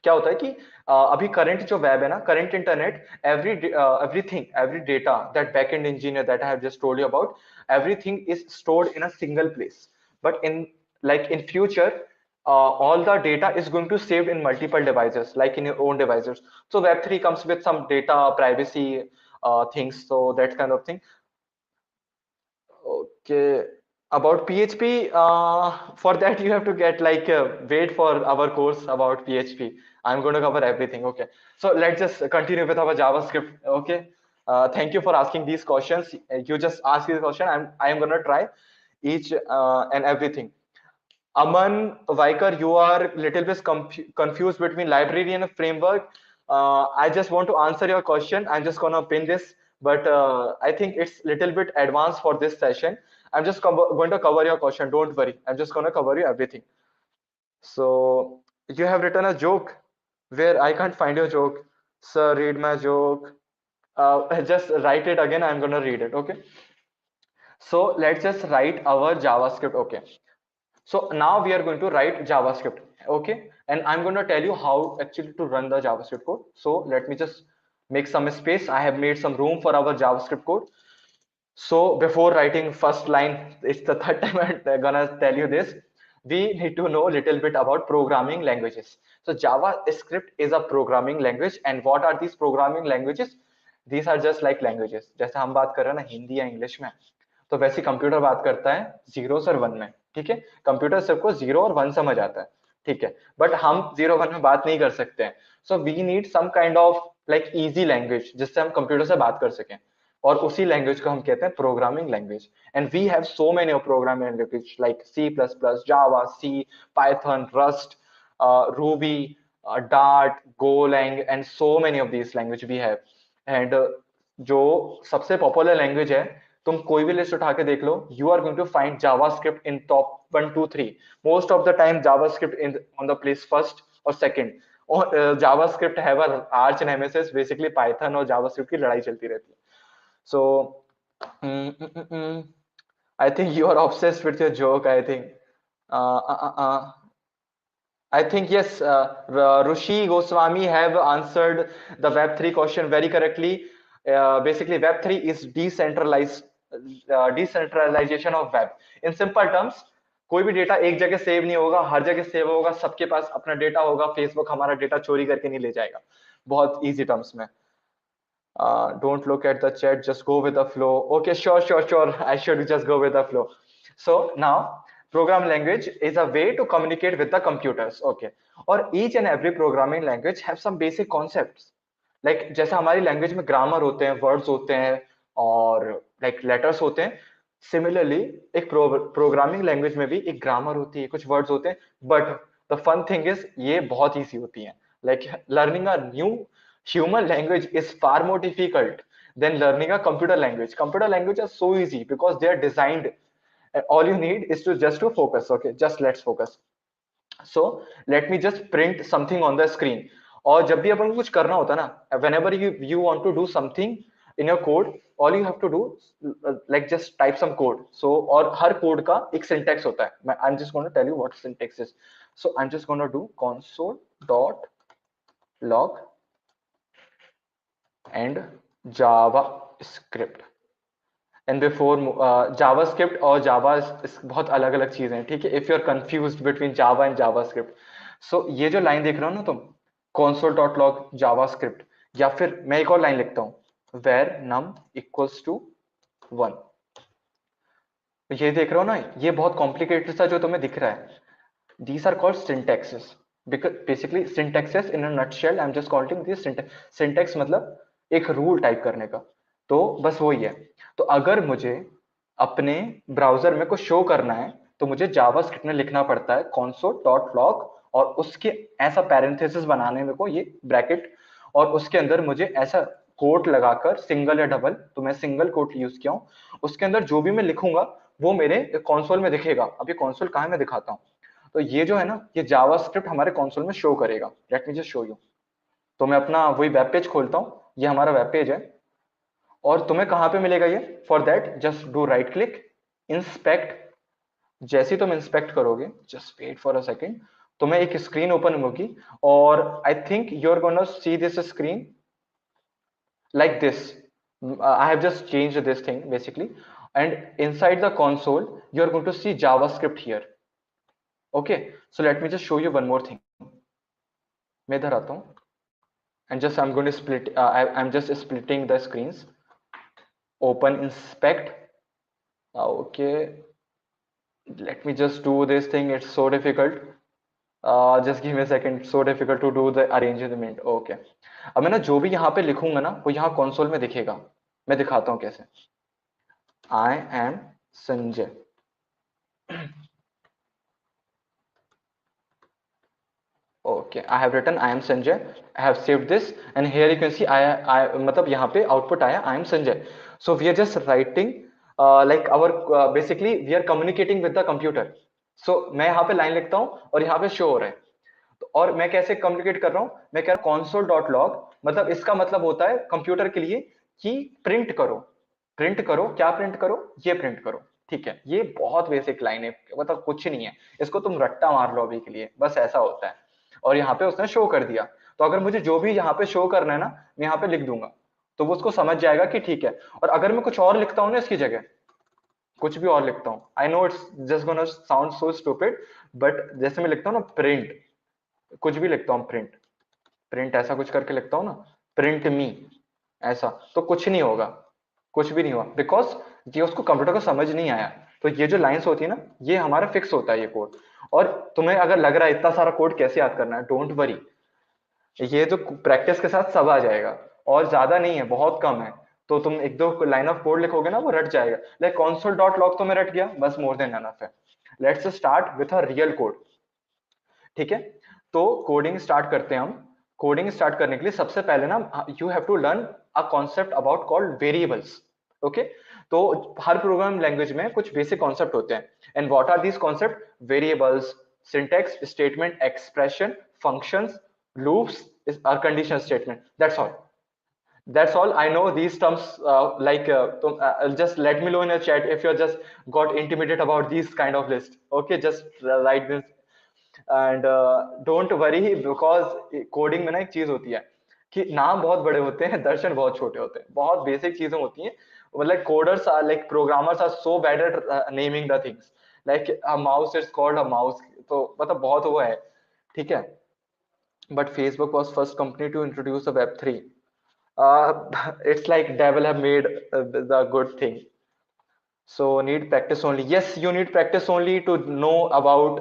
क्या होता है कि अभी current जो web है ना, current internet, every data, that backend engineer that I have just told you about, everything is stored in a single place. But in future, all the data is going to saved in multiple devices, like in your own devices. So Web3 comes with some data privacy things, so that kind of thing. Okay, about PHP, for that you have to get like wait for our course about PHP. I'm going to cover everything. Okay, so let's just continue with our JavaScript. Okay, thank you for asking these questions. You just ask this question. I'm going to try each and everything. Aman Vaikar, you are little bit confused between library and a framework. I just want to answer your question. I'm just gonna pin this, but I think it's little bit advanced for this session. I'm just going to cover your question. Don't worry. I'm just gonna cover you everything. So you have written a joke where I can't find your joke. Sir, read my joke. Just write it again. I'm gonna read it. Okay. So let's just write our JavaScript. Okay. So now we are going to write JavaScript, okay? And I'm going to tell you how actually to run the JavaScript code. So let me just make some space. I have made some room for our JavaScript code. So before writing first line, it's the third time I'm gonna tell you this. We need to know a little bit about programming languages. So JavaScript is a programming language, and what are these programming languages? These are just like languages. जैसे हम बात कर रहे हैं ना हिंदी या English में, तो वैसे कंप्यूटर बात करता है जीरो और वन में, ठीक है? कंप्यूटर सबको जीरो और वन समझ आता है, ठीक है? बट हम जीरो वन में बात नहीं कर सकते हैं. So we need some kind of like easy language जिससे हम कंप्यूटर से बात कर सकें, और उसी लैंग्वेज को हम कहते हैं programming language. And we have so many of programming language like C plus plus, Java, C, Python, Rust, Ruby, Dart, Golang, and so many of these language we have. And जो सबसे popular language है, तुम कोई भी list उठा के देख लो, you are going to find JavaScript in top 1 2 3. Most of the time JavaScript in on the place first और सेकंड. और JavaScript have a arch nemesis, basically Python और जावास्क्रिप्ट की लड़ाई चलती रहती है. So, I think you are obsessed with your joke. I think. Uh, uh, uh, uh. I think yes. Rushi Goswami have answered the Web3 question very correctly. Basically, Web3 is decentralization of web. In simple terms, कोई भी data एक जगह save नहीं होगा, हर जगह save होगा, सबके पास अपना डेटा होगा. फेसबुक हमारा डेटा चोरी करके नहीं ले जाएगा. बहुत इजी टर्म्स में. Don't look at the chat, just go with the flow. Okay, sure. I should just go with the flow. So now program language is a way to communicate with the computers. Okay, or each and every programming language have some basic concepts. Like जैसा हमारी language में grammar होते हैं, words होते हैं, और like letters होते हैं. सिमिलरली एक प्रोग्रामिंग लैंग्वेज में भी एक ग्रामर होती है, कुछ वर्ड्स होते हैं. But the fun thing is ये बहुत ईजी होती है. Like learning a new human language is far more difficult than learning a computer language. Computer language are so easy because they are designed. All you need is to focus. Okay, just let's focus. So let me just print something on the screen. और जब भी अपन को कुछ करना होता है ना, whenever you want to do something in your code, all you have to do like just type some code. So और हर कोड का एक syntax होता है. I'm just going to tell you what syntax is. So I'm just going to do console.log and JavaScript. And before JavaScript और Java बहुत अलग अलग चीजें हैं, ठीक है? If you're confused between Java and JavaScript, so ये जो लाइन देख रहे हो ना तुम, console.log JavaScript, या फिर मैं एक और लाइन लिखता हूँ where num equals to 1. ये देख रहे हो ना, ये बहुत कॉम्प्लिकेटेड सा जो तुम्हें दिख रहा है, these are called syntaxes. Because basically syntaxes in a nutshell, I'm just calling this syntax मतलब एक रूल टाइप करने का. तो बस वही है. तो अगर मुझे अपने ब्राउजर में कुछ शो करना है, तो मुझे जावास्क्रिप्ट में लिखना पड़ता है console.log, और उसके ऐसा पैरेंथेसिस बनाने में को ये ब्रैकेट, और उसके अंदर मुझे ऐसा कोट लगाकर सिंगल या डबल, तो मैं सिंगल कोट यूज किया हूँ, उसके अंदर जो भी मैं लिखूंगा वो मेरे कंसोल में दिखेगा. अब ये कंसोल कहाँ मैं दिखाता हूँ. तो ये जो है ना, ये जावास्क्रिप्ट हमारे कंसोल में शो करेगा. Late me just show you. तो मैं अपना वही वेब पेज खोलता हूँ. ये हमारा वेब पेज है. और तुम्हें कहां पे मिलेगा ये? For that just do right click, inspect. जैसे ही तुम इंस्पेक्ट करोगे, just wait for a second, तुम्हें एक स्क्रीन ओपन होगी, और I think you are gonna see this screen like this. I have just changed this thing basically, and inside the console you are going to see JavaScript here. Okay, so let me just show you one more thing. मैं इधर आता हूँ, and just I'm going to split, I'm just splitting the screens. Open, inspect. Okay, let me just do this thing. It's so difficult. Just give me a second. So difficult to do the arrangement. Okay, अब मैं ना जो भी यहाँ पे लिखूंगा ना, वो यहाँ console में दिखेगा. मैं दिखाता हूँ कैसे. I am Sanjay. Okay, I have written I am Sanjay. I have saved this, and here you can see I मतलब यहाँ पे output आया I am Sanjay. So we are just writing like our basically we are communicating with the computer. So मैं यहाँ पे line लिखता हूँ और यहाँ पे show हो रहा है. तो और मैं कैसे कम्युनिकेट कर रहा हूँ? मैं कह रहा हूँ console.log, मतलब इसका मतलब होता है कंप्यूटर के लिए कि प्रिंट करो. प्रिंट करो, क्या प्रिंट करो? ये प्रिंट करो. ठीक है, ये बहुत बेसिक लाइन है, मतलब कुछ नहीं है, इसको तुम रट्टा मार लो अभी के लिए, बस ऐसा होता है. और यहाँ पे उसने शो कर दिया, तो अगर मुझे जो भी यहाँ पे शो करना है ना, मैं यहाँ पे लिख दूंगा, तो वो उसको समझ जाएगा कि ठीक है. और अगर मैं कुछ और लिखता हूँ ना इसकी जगह, कुछ भी और लिखता हूँ, I know it's just gonna sound so stupid, but जैसे मैं लिखता हूँ ना प्रिंट, कुछ भी लिखता हूँ प्रिंट, प्रिंट ऐसा कुछ करके लिखता हूँ ना, प्रिंट मी ऐसा, तो कुछ नहीं होगा, कुछ भी नहीं हुआ, बिकॉज ये उसको कंप्यूटर को समझ नहीं आया. तो ये जो लाइंस होती है ना, ये हमारा फिक्स होता है ये कोड. और तुम्हें अगर लग रहा है इतना सारा कोड कैसे याद करना है, डोंट वरी, ये तो प्रैक्टिस के साथ सब आ जाएगा. और ज्यादा नहीं है, बहुत कम है. तो तुम एक दो लाइन ऑफ कोड लिखोगे ना, वो रट जाएगा. लाइक console.log तो मैं रट गया, बस मोर देन एनफ है. Let's start with a real code. ठीक है, तो कोडिंग स्टार्ट करते हैं हम. कोडिंग स्टार्ट करने के लिए सबसे पहले ना you have to learn a concept about called variables. Okay, तो हर प्रोग्राम लैंग्वेज में कुछ बेसिक कॉन्सेप्ट होते हैं. And what are these concept? Variables, syntax, statement, expression, functions, loops, or conditional statement. That's all. That's all. I know these terms. Just let me know in a chat if you're just got intimidated about these kind of list. Okay, just write this. And don't worry, because coding में ना एक चीज होती है कि नाम बहुत बड़े होते हैं, दर्शन बहुत छोटे होते हैं. बहुत बेसिक चीजें होती हैं. मतलब coders are like programmers are so bad at naming the things. Like a mouse is called a mouse, तो मतलब बहुत वो है. ठीक है, but Facebook was first company to introduce a Web3. It's like devil have made the good thing. So need practice only. Yes, you need practice only to know about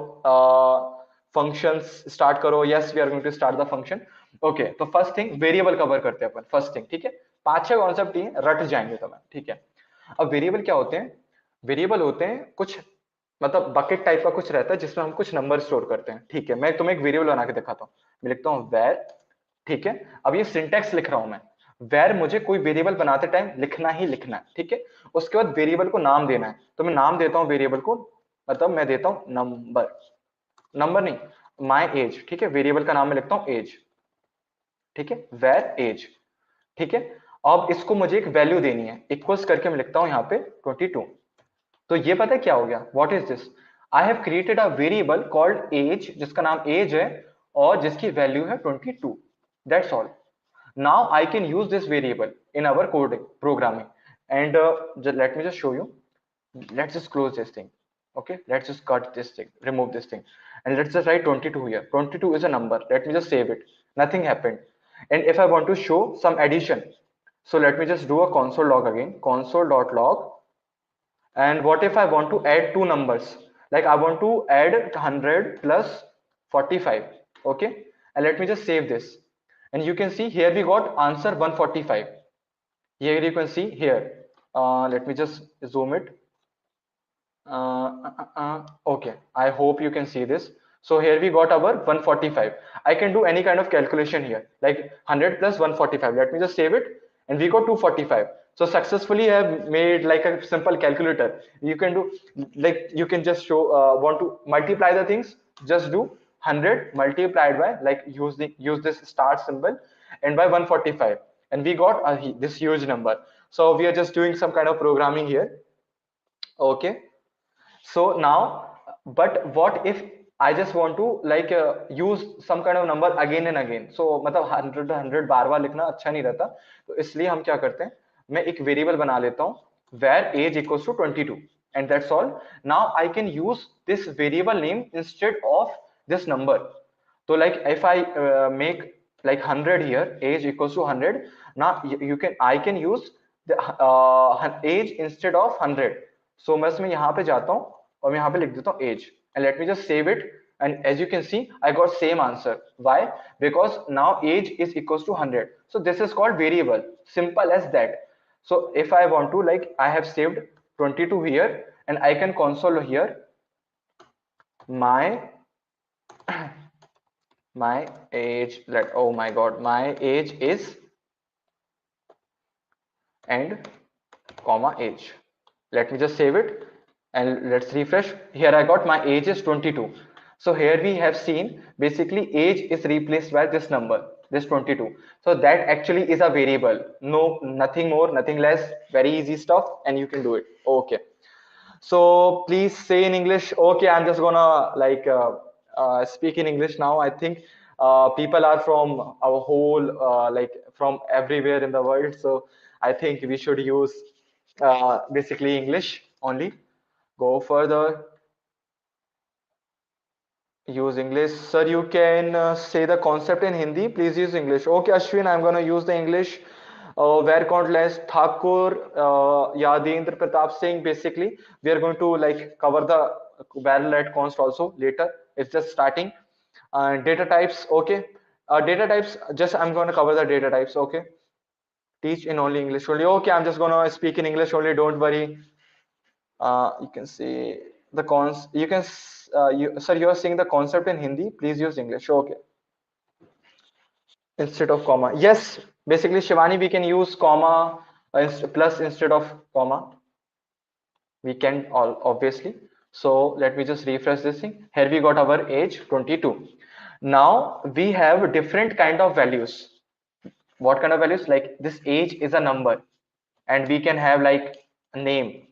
functions. Start करो. Yes, we are going to start the function. Okay, तो first thing variable cover करते हैं अपन. First thing, ठीक है. 5-6 concept ही रट जाएंगे तुम्हें. ठीक है, अब वेरिएबल क्या होते हैं? वेरिएबल होते हैं कुछ, मतलब बकेट टाइप का कुछ रहता है जिसमें हम कुछ नंबर स्टोर करते हैं. ठीक है, मैं तुम्हें एक वेरिएबल बना के दिखाता हूँ. मैं लिखता हूँ where. ठीक है, अब ये सिंटेक्स लिख रहा हूं मैं. where मुझे कोई वेरिएबल बनाते टाइम लिखना ही लिखना है. ठीक है, उसके बाद वेरिएबल को नाम देना है. तो मैं नाम देता हूँ वेरिएबल को, मतलब मैं देता हूँ नंबर. नंबर नहीं, माई एज. ठीक है, वेरिएबल का नाम मैं लिखता हूँ एज. ठीक है, where एज. ठीक है, अब इसको मुझे एक वैल्यू देनी है, इक्वल्स करके मैं लिखता हूँ यहाँ पे 22. तो ये पता है क्या हो गया? What is this? I have created a variable called age, जिसका नाम एज है और जिसकी वैल्यू है 22. That's all. Now I can use this variable in our coding programming. And let me just show you. Let's just close this thing. Okay, let's just cut this thing, remove this thing, and let's just write 22 here. 22 is a number. Let me just save it. Nothing happened. And if I want to show some addition, so let me just do a console log again. Console.log. And what if I want to add two numbers? Like I want to add 100 plus 45. Okay, and let me just save this. And you can see here we got answer 145. Here you can see here. Let me just zoom it. Okay, I hope you can see this. So here we got our 145. I can do any kind of calculation here, like 100 plus 145. Let me just save it, and we got 245. So successfully I have made like a simple calculator. You can do, like you can just show, want to multiply the things, just do 100 multiplied by, like use this start symbol, and by 145, and we got this huge number. So we are just doing some kind of programming here. Okay, so now, but what if I just want to like use some kind of number again and again? So मतलब 100 बार बार लिखना अच्छा नहीं रहता, तो इसलिए हम क्या करते हैं, मैं एक वेरिएबल बना लेता हूँ where age equals to 22, and that's all. Now I can use this variable name instead of this number. So like if I make like 100 here, age equals to 100. Now you can, I can use the age instead of 100. So मैं इसमें यहाँ पे जाता हूँ और मैं यहाँ पे लिख देता हूँ age, and let me just save it. And as you can see, I got same answer. Why? Because now age is equals to 100. So this is called variable. Simple as that. So if I want to, like, I have saved 22 here, and I can console here my my age, let, oh my god, my age is, and comma age. Let me just save it and let's refresh. Here I got my age is 22. So here we have seen basically age is replaced by this number, this 22. So that actually is a variable. No, nothing more, nothing less. Very easy stuff, and you can do it. Okay. So please say in English. Okay, I'm just gonna like speak in English now. I think people are from our whole like from everywhere in the world. So I think we should use basically English only. Go further. Use English. Sir, you can say the concept in Hindi. Please use English. Okay, Ashwin, I'm gonna use the English. Where countless Thakur, Yadendra Pratap Singh. Basically, we are going to like cover the barrel at const also later. It's just starting. Data types. Okay. Data types. Just I'm gonna cover the data types. Okay. Teach in only English only. Okay, I'm just gonna speak in English only. Don't worry. You can say the cons. You can. Sir, you are saying the concept in Hindi. Please use English. Okay. Instead of comma. Yes, basically Shivani, we can use comma plus instead of comma. We can all obviously. So let me just refresh this thing. Here we got our age 22. Now we have different kind of values. What kind of values? Like this age is a number, and we can have like a name.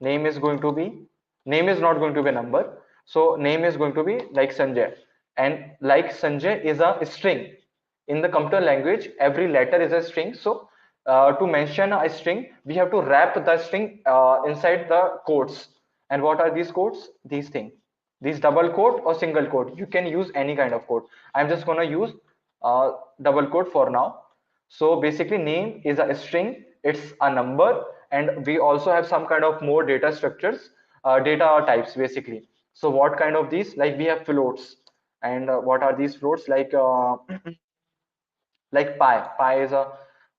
Name is going to be, name is not going to be a number. So name is going to be like Sanjay, and like Sanjay is a string. In the computer language, every letter is a string. So to mention a string, we have to wrap the string inside the quotes. And what are these quotes? These things, these double quote or single quote. You can use any kind of quote. I'm just going to use double quote for now. So basically name is a string, it's a number, and we also have some kind of more data structures, data types basically. So what kind of these? Like we have floats, and what are these floats? Like like pi is a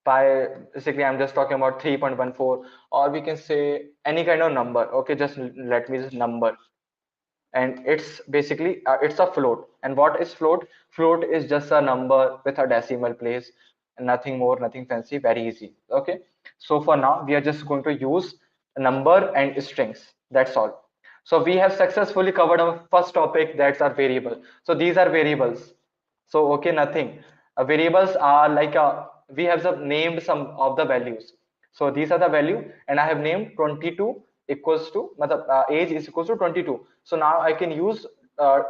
pi. Basically I'm just talking about 3.14, or we can say any kind of number. Okay, just let me just number. And it's basically it's a float. And what is float? Float is just a number with a decimal place, nothing more, nothing fancy, very easy. Okay, so for now we are just going to use number and strings, that's all. So we have successfully covered our first topic, that's our variable. So these are variables. So okay, nothing. Variables are like we have named some of the values. So these are the value, and I have named 22 equals to age is equals to 22. So now I can use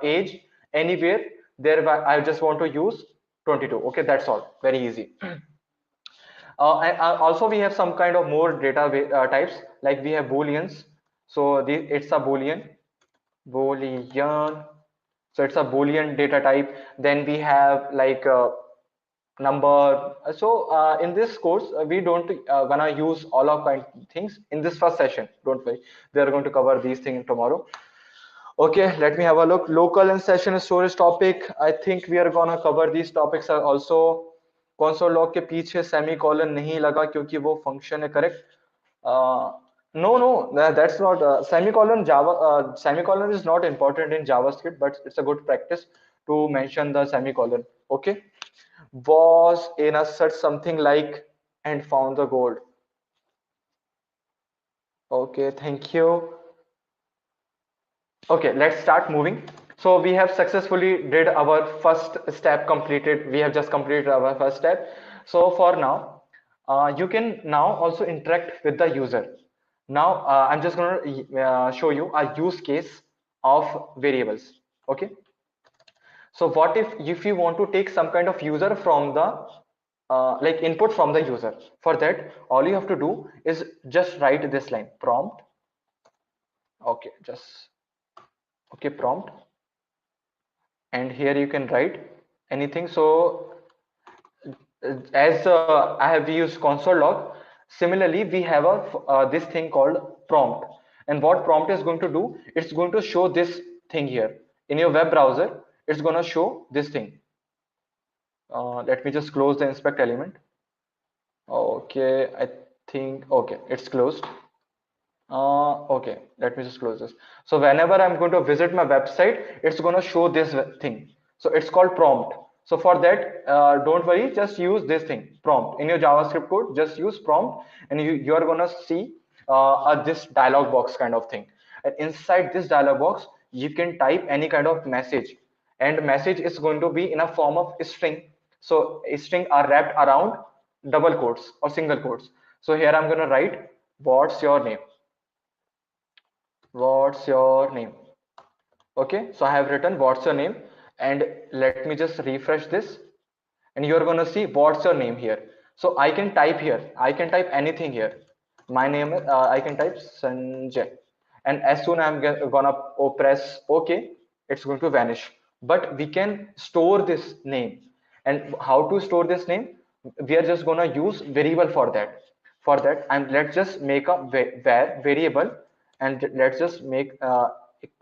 age anywhere. There I just want to use 22. Okay, that's all. Very easy. And also we have some kind of more data types, like we have booleans. So it's a boolean. So it's a boolean data type. Then we have like number. So in this course we don't gonna use all of kind things in this first session. Don't worry, we are going to cover these things tomorrow. Okay, let me have a look. Local and session storage topic. I think we are gonna cover these topics are also. console log के पीछे semicolon नहीं लगा क्योंकि वो function है, correct? No, that's not semicolon. Semicolon is not important in JavaScript, but it's a good practice to mention the semicolon. Okay, was in a search something like and found the gold. Okay, thank you. Okay, let's start moving. So we have successfully did our first step completed. We have just completed our first step. So for now, You can now also interact with the user. Now I'm just going to show you a use case of variables. Okay, so what if you want to take some kind of user from the like input from the user? For that, all you have to do is just write this line prompt. Okay, just okay, prompt, and here you can write anything. So as I have used console log, similarly we have a this thing called prompt. And what prompt is going to do, it's going to show this thing here in your web browser. It's going to show this thing. Let me just close the inspect element. Okay, I think okay, it's closed. Okay, let me just close this. So whenever I'm going to visit my website, it's going to show this thing. So it's called prompt. So for that, don't worry, just use this thing, prompt. In your JavaScript code, just use prompt, and you are going to see this dialog box kind of thing. And inside this dialog box, you can type any kind of message, and message is going to be in a form of string. So string are wrapped around double quotes or single quotes. So here I'm going to write, what's your name? What's your name? Okay, so I have written what's your name, and let me just refresh this, and you're going to see what's your name here. So I can type here, I can type anything here. My name is I can type Sanjay, and as soon I'm gonna press OK, it's going to vanish. But we can store this name. And how to store this name? We are just gonna use variable for that. For that, and let's just make a var variable, and let's just make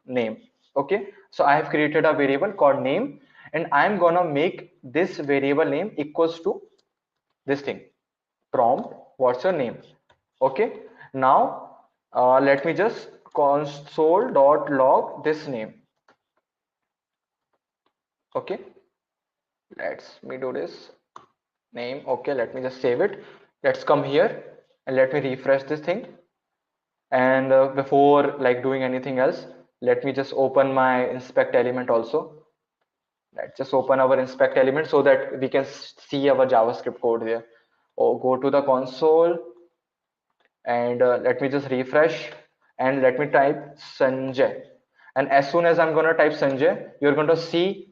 name. Okay, so I have created a variable called name, and I'm gonna make this variable name equals to this thing, prompt what's your name. Okay, now let me just console.log this name. Okay, let's me do this name. Okay, let me just save it. Let's come here and let me refresh this thing. And before like doing anything else, let me just open my inspect element also. Let's just open our inspect element so that we can see our JavaScript code there. Or go to the console, and let me just refresh, and let me type Sanjay. And as soon as I'm going to type Sanjay, you're going to see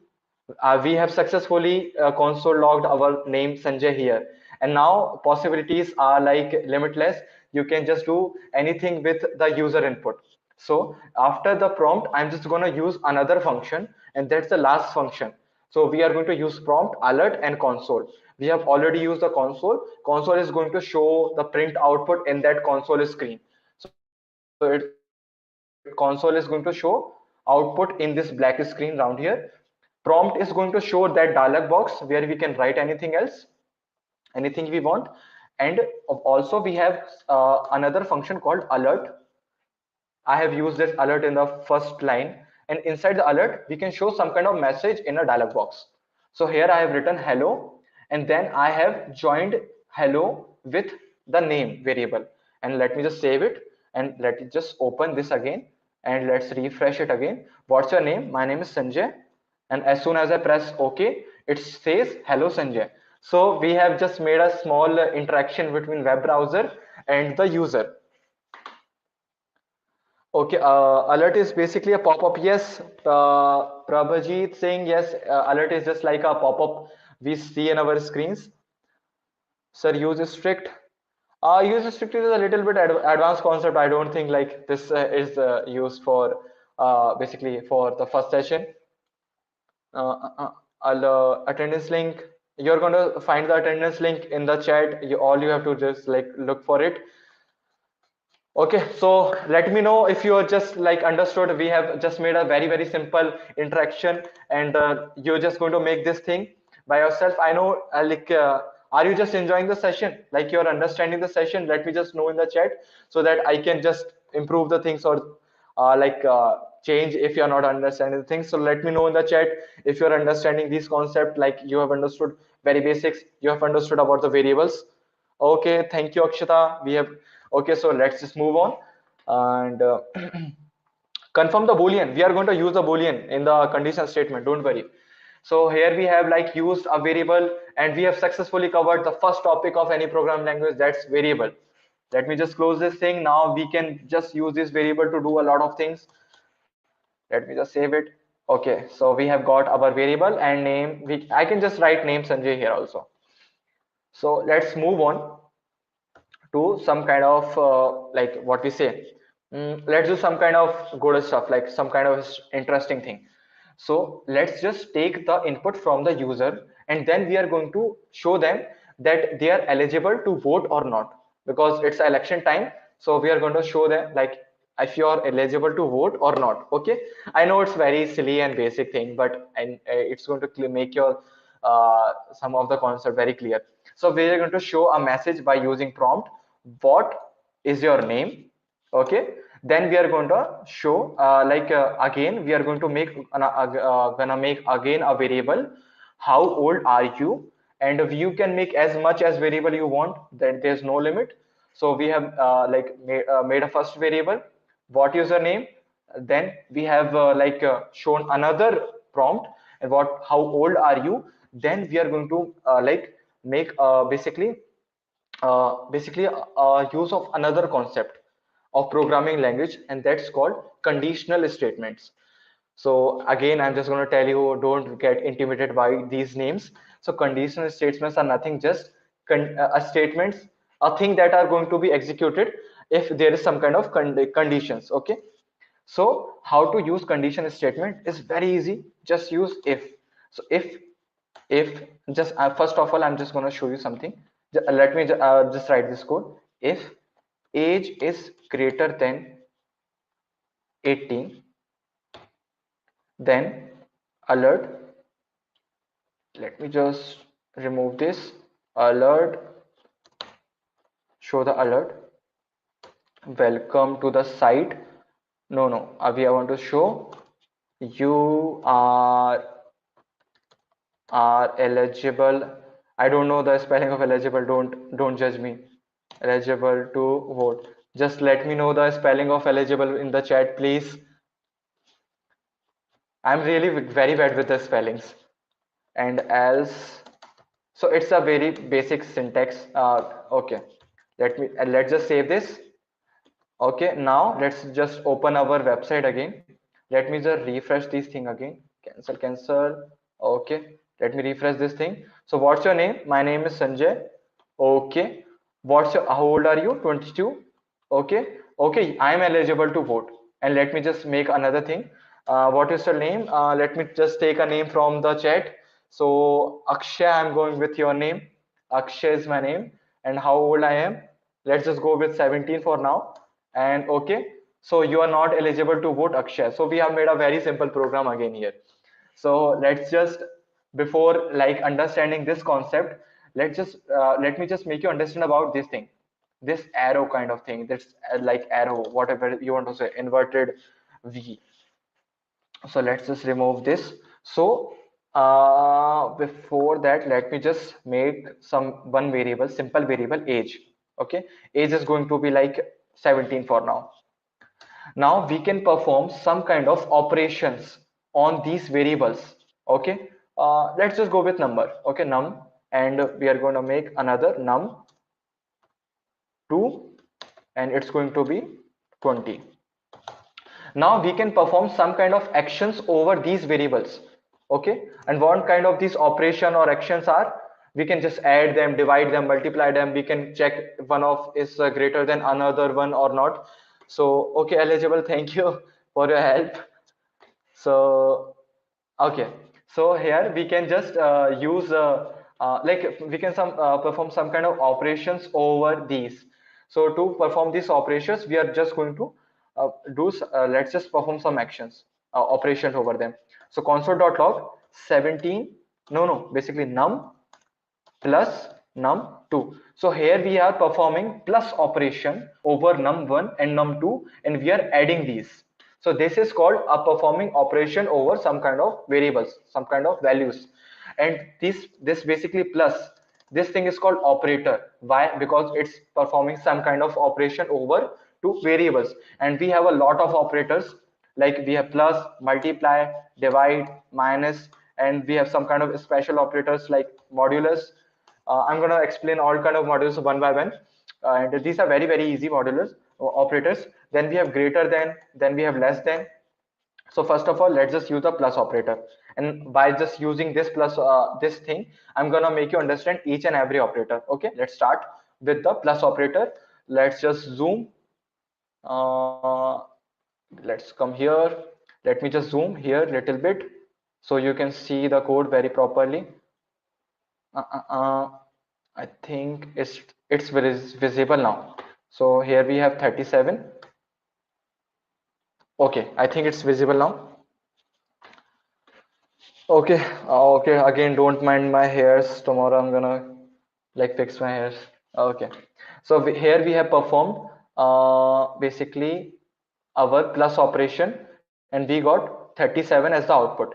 we have successfully console logged our name Sanjay here. And now possibilities are like limitless. You can just do anything with the user input. So after the prompt, I'm just going to use another function, and that's the last function. So we are going to use prompt, alert, and console. We have already used the console. Console is going to show the print output in that console screen. So console is going to show output in this black screen around here. Prompt is going to show that dialog box where we can write anything else, anything we want. And also we have another function called alert. I have used this alert in the first line, and inside the alert we can show some kind of message in a dialog box. So here I have written hello, and then I have joined hello with the name variable. And let me just save it, and let me just open this again, and let's refresh it again. What's your name? My name is Sanjay. And as soon as I press OK, it says hello Sanjay. So we have just made a small interaction between web browser and the user. Okay, alert is basically a pop-up. Yes, Prabhajit saying yes, alert is just like a pop-up we see in our screens. Sir, use strict. Use strict is a little bit advanced concept. I don't think like this is used for basically for the first session. Attendance link. You're going to find the attendance link in the chat. All you have to just like look for it. Okay, so let me know if you are just like understood. We have just made a very simple interaction, and you're just going to make this thing by yourself. I know are you just enjoying the session? Like you're understanding the session? Let me just know in the chat so that I can just improve the things, or change if you're not understanding the things. So let me know in the chat if you're understanding these concepts, like you have understood very basics, you have understood about the variables. Okay, thank you, Akshita. We have okay, so let's just move on and confirm the boolean. We are going to use the boolean in the conditional statement. Don't worry. So here we have like used a variable, and we have successfully covered the first topic of any program language, that's variable. Let me just close this thing. Now we can just use this variable to do a lot of things. Let me just save it. Okay, so we have got our variable and name. I can just write name Sanjay here also. So let's move on to some kind of like what we say. Let's do some kind of good stuff, like some kind of interesting thing. So let's just take the input from the user, and then we are going to show them that they are eligible to vote or not, because it's election time. So we are going to show them like if you are eligible to vote or not. Okay, I know it's very silly and basic thing, but it's going to make your some of the concept very clear. So we are going to show a message by using prompt, what is your name. Okay, then we are going to show again we are going to make gonna make again a variable, how old are you, and you can make as much as variable you want, that there's no limit. So we have made a first variable, what username. Then we have shown another prompt, and what how old are you. Then we are going to make use of another concept of programming language, and that's called conditional statements. So again, I'm just going to tell you, don't get intimidated by these names. So conditional statements are nothing, just a statements, a thing that are going to be executed if there is some kind of conditions. Okay, so how to use condition statement is very easy, just use if. So if just first of all, I'm just going to show you something. Let me just write this code. If age is greater than 18, then alert. Let me just remove this. Alert, show the alert, welcome to the site. No, we want to show you are eligible. I don't know the spelling of eligible, don't judge me. Eligible to vote. Just let me know the spelling of eligible in the chat, please. I'm really very bad with the spellings. And else, so it's a very basic syntax. Okay, let's just save this. Okay, now let's just open our website again. Let me just refresh this thing again. Cancel. Okay, let me refresh this thing. So what's your name? My name is Sanjay. Okay, how old are you? 22. Okay, I am eligible to vote. And let me just make another thing. What is your name? Let me just take a name from the chat. So Akshay, I'm going with your name. Akshay is my name. And how old I am? Let's just go with 17 for now. And okay, so you are not eligible to vote, Akshay. So we have made a very simple program again here. So let's just, before like understanding this concept, let me just make you understand about this thing, this arrow kind of thing. That's like arrow, whatever you want to say, inverted V. So let's just remove this. So before that, let me just make one variable, simple variable, age. Okay, age is going to be like 17 for now. Now we can perform some kind of operations on these variables. Okay, let's just go with number. Okay, num, and we are going to make another num2, and it's going to be 20. Now we can perform some kind of actions over these variables. Okay, and what kind of these operation or actions are? We can just add them, divide them, multiply them. We can check one of is greater than another one or not. So okay, eligible, thank you for your help. So okay, so here we can just use like we can perform some kind of operations over these. So to perform these operations, we are just going to let's just perform some actions, operations over them. So console.log 17, no, basically num plus num2. So here we are performing plus operation over num1 and num2, and we are adding these. So this is called a performing operation over some kind of variables, some kind of values. And this basically plus, this thing is called operator. Why? Because it's performing some kind of operation over two variables, and we have a lot of operators, like we have plus, multiply, divide, minus, and we have some kind of special operators like modulus. I'm going to explain all kind of modulus one by one, and these are very very easy modulus operators. Then we have greater than, then we have less than. So first of all, let's just use the plus operator, and by just using this plus this thing, I'm gonna make you understand each and every operator. Okay, let's start with the plus operator. Let's just zoom. uh, let's come here. Let me just zoom here a little bit so you can see the code very properly. uh, uh, uh, I think it's visible now. So here we have 37. Okay, I think it's visible now. Okay, okay. Again, don't mind my hairs. Tomorrow I'm gonna like fix my hairs. Okay, so here we have performed basically our plus operation, and we got 37 as the output.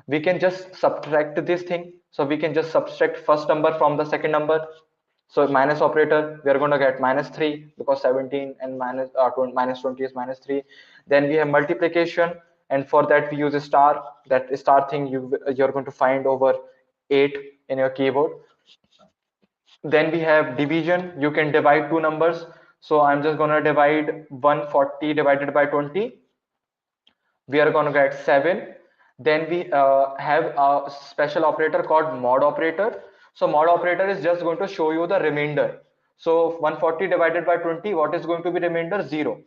We can just subtract this thing. So we can just subtract first number from the second number. So minus operator, we are going to get minus 3 because 17 and minus 20 is minus 3. Then we have multiplication, and for that we use a star. That star thing you're going to find over 8 in your keyboard. Then we have division. You can divide two numbers. So I'm just going to divide 140 divided by 20. We are going to get 7. Then we have a special operator called mod operator. So mod operator is just going to show you the remainder. So 140 divided by 20, what is going to be remainder? 0.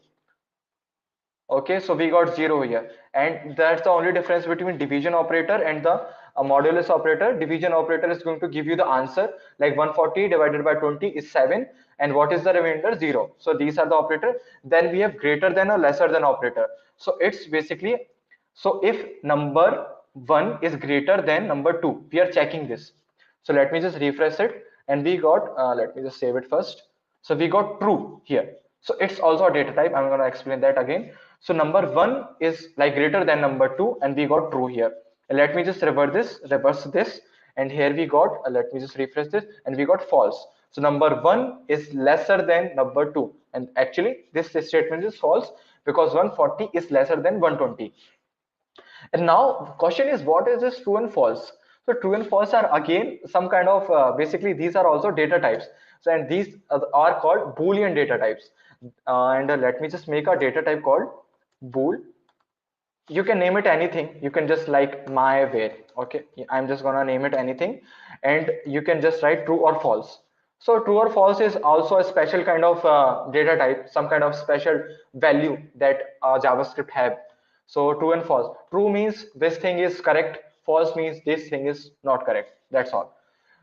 Okay, so we got 0 here, and that's the only difference between division operator and the modulus operator. Division operator is going to give you the answer, like 140 divided by 20 is 7, and what is the remainder? 0. So these are the operator. Then we have greater than or lesser than operator. So it's basically, so if number 1 is greater than number 2, we are checking this. So let me just refresh it, and we got let me just save it first. So we got true here. So it's also a data type. I'm going to explain that again. So number 1 is like greater than number 2, and we got true here. And let me just reverse this, and here we got let me just refresh this, and we got false. So number 1 is lesser than number 2, and actually this statement is false because 140 is lesser than 120. And now question is, what is this true and false? So true and false are again some kind of basically these are also data types. So and these are called Boolean data types. And let me just make a data type called bool. You can name it anything. You can just like my where. Okay, I'm just gonna name it anything, and you can just write true or false. So true or false is also a special kind of data type, some kind of special value that JavaScript have. So true and false. True means this thing is correct. False means this thing is not correct. That's all.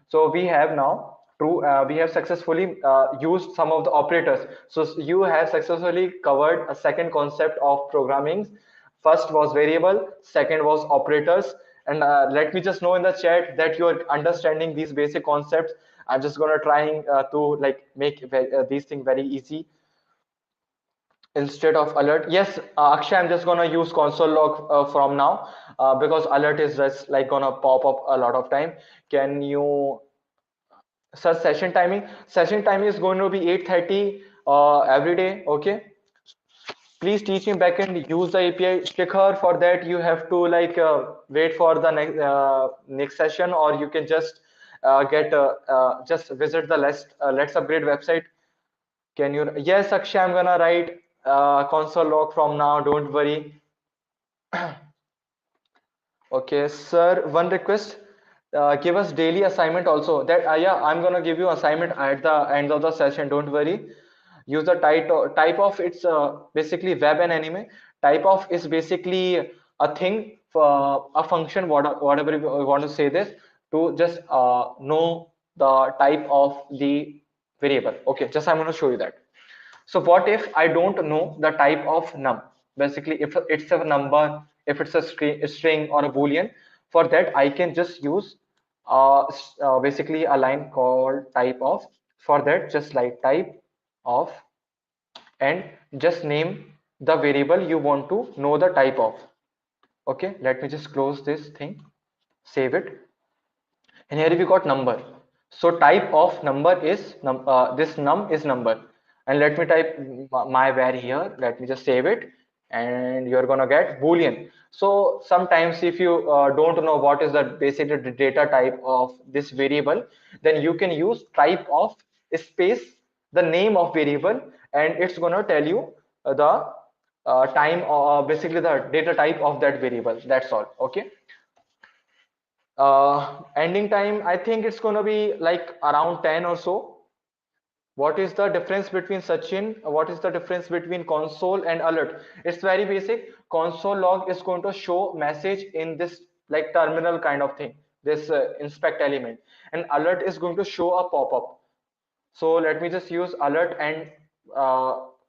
So we have now true. We have successfully used some of the operators. So you have successfully covered a second concept of programming. First was variable. Second was operators. And let me just know in the chat that you are understanding these basic concepts. I'm just gonna trying to like make these things very easy instead of alert. Yes, Akshay, I'm just gonna use console log from now because alert is just like gonna pop up a lot of time. Can you search session timing? Session timing is going to be 8:30 every day. Okay, please teach me backend, use the API. Shikhar, for that you have to like wait for the next session, or you can just get just visit the let's upgrade website. Can you? Yes, Akshay, I'm gonna write console log from now, don't worry. Okay, sir, one request. Give us daily assignment also. That yeah, I'm gonna give you assignment at the end of the session. Don't worry. Use the type of, it's basically web and anime. Type of is basically a thing for a function, whatever you want to say this, to just know the type of the variable. Okay, just I'm gonna show you that. So what if I don't know the type of num? Basically, if it's a number, if it's a string or a boolean, for that I can just use basically a line called type of. For that, just like type of, and just name the variable you want to know the type of. Okay, let me just close this thing, save it, and here we got number. So type of number is this num is number, and let me type my var here. Let me just save it, and you're gonna get boolean. So sometimes if you don't know what is the basically the data type of this variable, then you can use type of space the name of variable, and it's gonna tell you the time or basically the data type of that variable. That's all. Okay. Ending time, I think it's gonna be like around 10 or so. What is the difference between Sachin? What is the difference between console and alert? It's very basic. Console log is going to show message in this like terminal kind of thing, this inspect element, and alert is going to show a pop-up. So let me just use alert and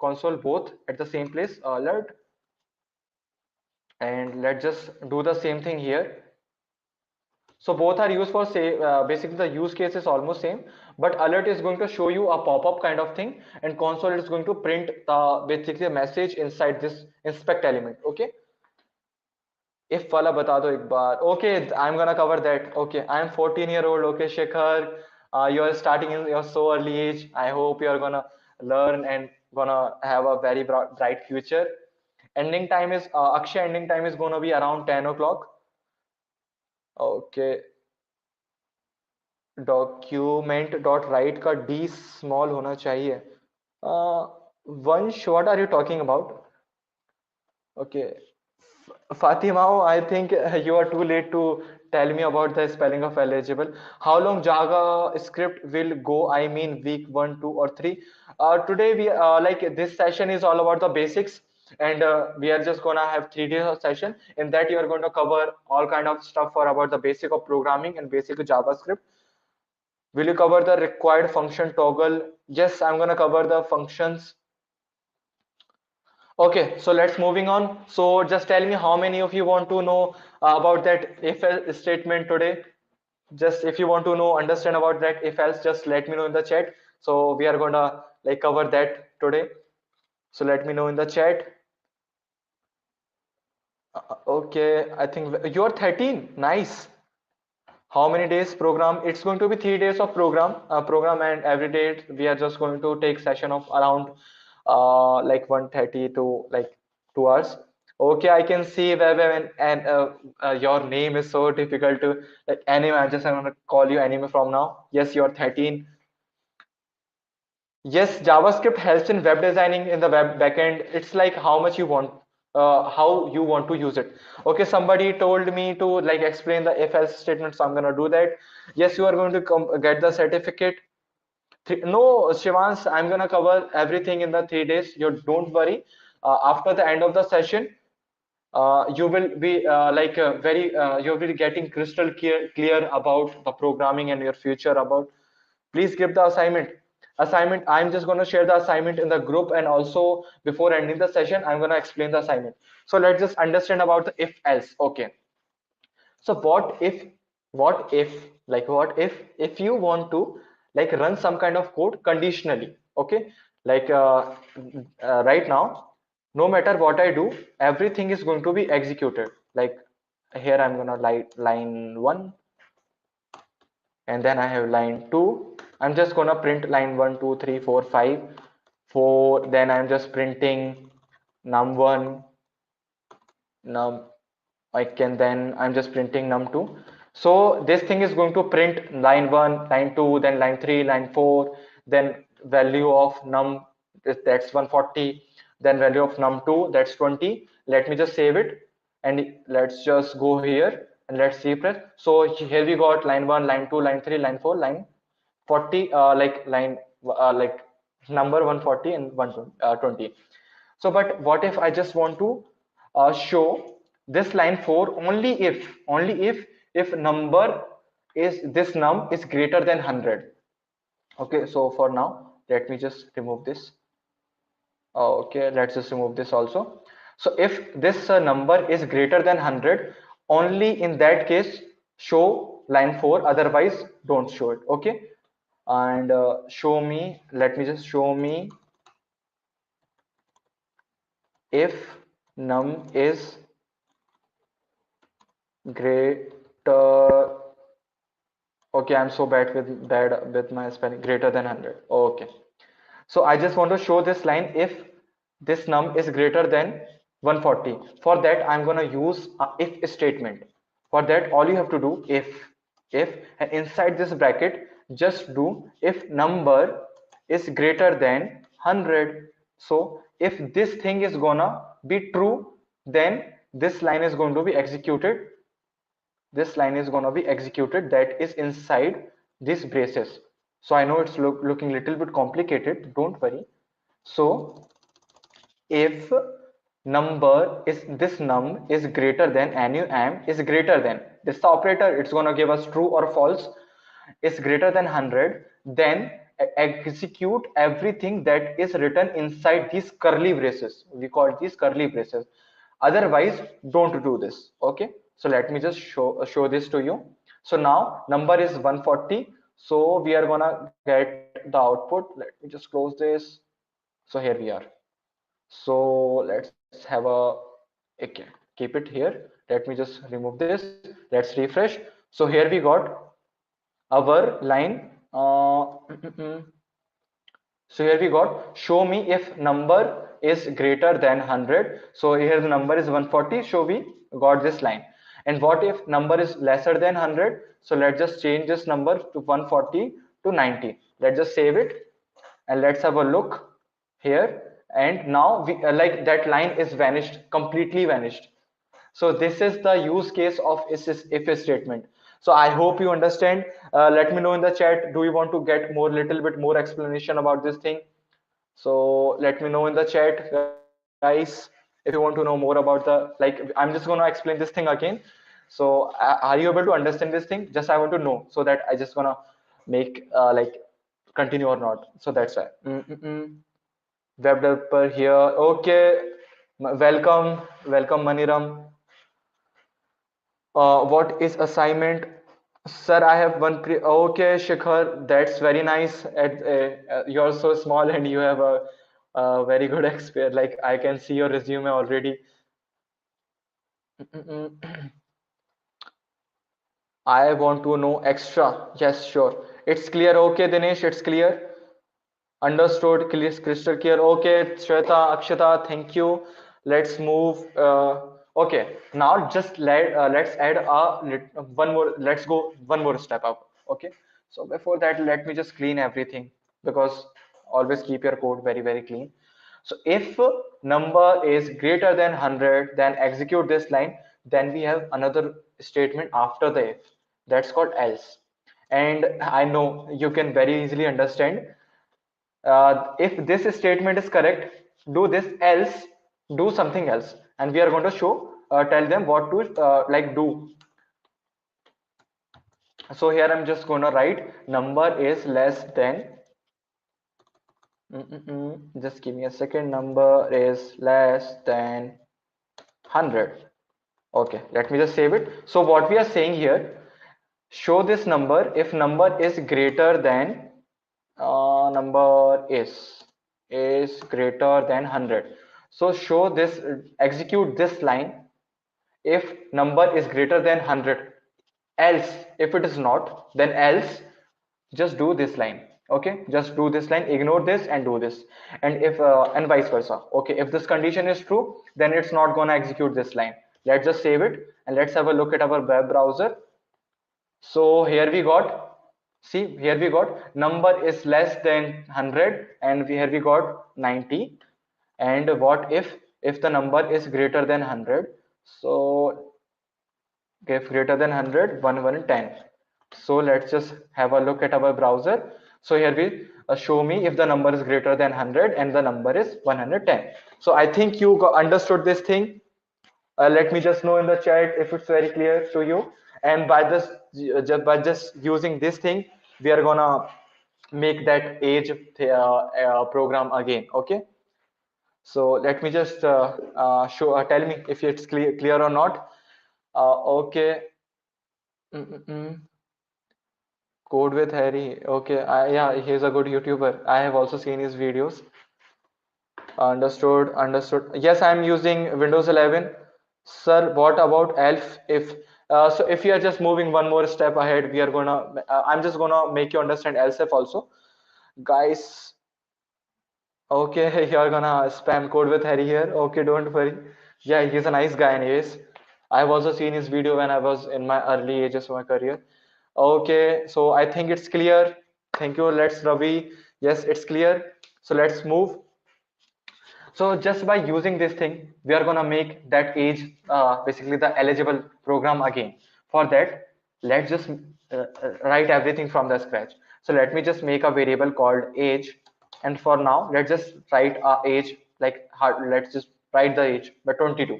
console both at the same place, alert, and let's just do the same thing here. So both are used for say basically the use case is almost same, but alert is going to show you a pop-up kind of thing, and console is going to print the basically a message inside this inspect element. Okay. If wala bata do ek baar. Okay, I'm gonna cover that. Okay, I'm 14-year-old. Okay, Shekhar, you are starting in your so early age. I hope you are gonna learn and gonna have a very bright future. Ending time is Akshay. Ending time is gonna be around 10 o'clock. Okay. Document dot write का D small होना चाहिए वंश what are you talking about okay Fatima, I think you are too late to tell me about the spelling of eligible. How long JavaScript will go? I mean, week one, two, or three. Today we like this session is all about the basics, and we are just gonna have 3 days of session. In that, you are going to cover all kind of stuff for about the basic of programming and basic of JavaScript. Will you cover the required function toggle? Yes, I'm gonna cover the functions. Okay, so let's moving on. So just tell me how many of you want to know about that if else statement today. Just if you want to know, understand about that if else, just let me know in the chat. So we are gonna like cover that today. So let me know in the chat. Okay, I think you're 13. Nice. How many days program? It's going to be 3 days of program, and every day we are just going to take session of around like 1:30 to like 2 hours. Okay, I can see web and your name is so difficult to like anime. I'm gonna call you anime from now. Yes, you're 13. Yes, JavaScript helps in web designing in the web backend. It's like how much you want, how you want to use it. Okay, somebody told me to like explain the if else statement, so I'm gonna do that. Yes, you are going to get the certificate. No, Shivans, I'm gonna cover everything in the 3 days. You don't worry. After the end of the session, you will be you will be getting crystal clear about the programming and your future about. Please give the assignment. I'm just going to share the assignment in the group, and also before ending the session I'm going to explain the assignment. So let's just understand about the if else. Okay, so what if you want to like run some kind of code conditionally. Okay, like right now, no matter what I do, everything is going to be executed. Like here I'm gonna line 1, and then I have line 2. I'm just gonna print line 1 2 3 4 5 4. Then I'm just printing num1, num I can then I'm just printing num2. So this thing is going to print line 1, line 2, then line 3, line 4, then value of num, that's 140, then value of num2, that's 20. Let me just save it, and let's just go here and let's see press. So here we got line 1, line 2, line 3, line 4, line 40, like line like number 140 and 120. So but what if I just want to show this line 4 only if number is this num is greater than 100. Okay, so for now let me just remove this. Okay, let's just remove this also. So if this number is greater than 100, only in that case show line 4, otherwise don't show it. Okay, and show me, let me just show me if num is greater. Okay, I'm so bad with my spelling. Greater than 100. Okay, so I just want to show this line if this num is greater than 140. For that I'm going to use a if statement. For that all you have to do, if and inside this bracket just do if number is greater than 100. So if this thing is gonna be true, then this line is going to be executed. This line is going to be executed that is inside these braces. So I know it's looking a little bit complicated, don't worry. So if number is this num is greater than num is greater than this, the operator, it's going to give us true or false, is greater than 100, then execute everything that is written inside these curly braces. We call these curly braces. Otherwise don't do this. Okay, so let me just show this to you. So now number is 140, so we are gonna get the output. Let me just close this. So here we are. So let's have a, okay, keep it here. Let me just remove this. Let's refresh. So here we got our line. So here we got show me if number is greater than 100. So here the number is 140. So we got this line. And what if number is lesser than 100? So let's just change this number to 140 to 90. Let's just save it and let's have a look here. And now we like that line is vanished, completely vanished. So this is the use case of if statement. So I hope you understand. Let me know in the chat, do you want to get more, little bit more explanation about this thing? So let me know in the chat, guys, if you want to know more about the, like, I'm just going to explain this thing again. So are you able to understand this thing? Just I want to know, so that I just gonna make like continue or not. So that's why. Web developer here. Okay, welcome Maniram. What is assignment? Sir, I have one okay, Shikhar, that's very nice. You're so small and you have a very good experience. Like I can see your resume already. I want to know extra. Yes, sure. It's clear. Okay, Dinesh, it's clear. Understood. Crystal clear. Okay, Shweta, Akshata, thank you. Let's move. Okay, now just let's add one more. Let's go one more step up. Okay. So before that, let me just clean everything, because always keep your code very clean. So if number is greater than 100, then execute this line. Then we have another statement after the if. That's called else. And I know you can very easily understand, if this statement is correct, do this, else do something else, and we are going to show, tell them what to like do. So here I'm just going to write number is less than, just give me a second, number is less than 100. Okay, let me just save it. So what we are saying here, show this number if number is greater than, number is greater than 100. So show this, execute this line if number is greater than 100. Else, if it is not, then else just do this line. Okay, just do this line, ignore this and do this. And if and vice versa. Okay, if this condition is true, then it's not going to execute this line. Let's just save it and let's have a look at our web browser. So here we got, see, here we got number is less than 100, and here we got 90. And what if the number is greater than 100? So if greater than 100, 110. So let's just have a look at our browser. So here we show me if the number is greater than 100 and the number is 110. So I think you understood this thing. Let me just know in the chat if it's very clear to you. And by this, by just using this thing, we are gonna make that age program again. Okay, so let me just show, tell me if it's clear or not. Okay. Code with Harry. Okay, yeah, he's a good YouTuber. I have also seen his videos. Understood. Yes, I'm using Windows 11. Sir, what about ELF? If so, if you are just moving one more step ahead, we are gonna. I'm just gonna make you understand else if also, guys. Okay, you're gonna spam code with Harry here. Okay, don't worry. Yeah, he's a nice guy anyways. I've also seen his video when I was in my early ages of my career. Okay, so I think it's clear. Thank you. Let's Ravi. Yes, it's clear. So let's move. So just by using this thing, we are gonna make that age basically the eligible program again. For that, let's just write everything from the scratch. So let me just make a variable called age, and for now, let's just write a age like let's just write the age by 22.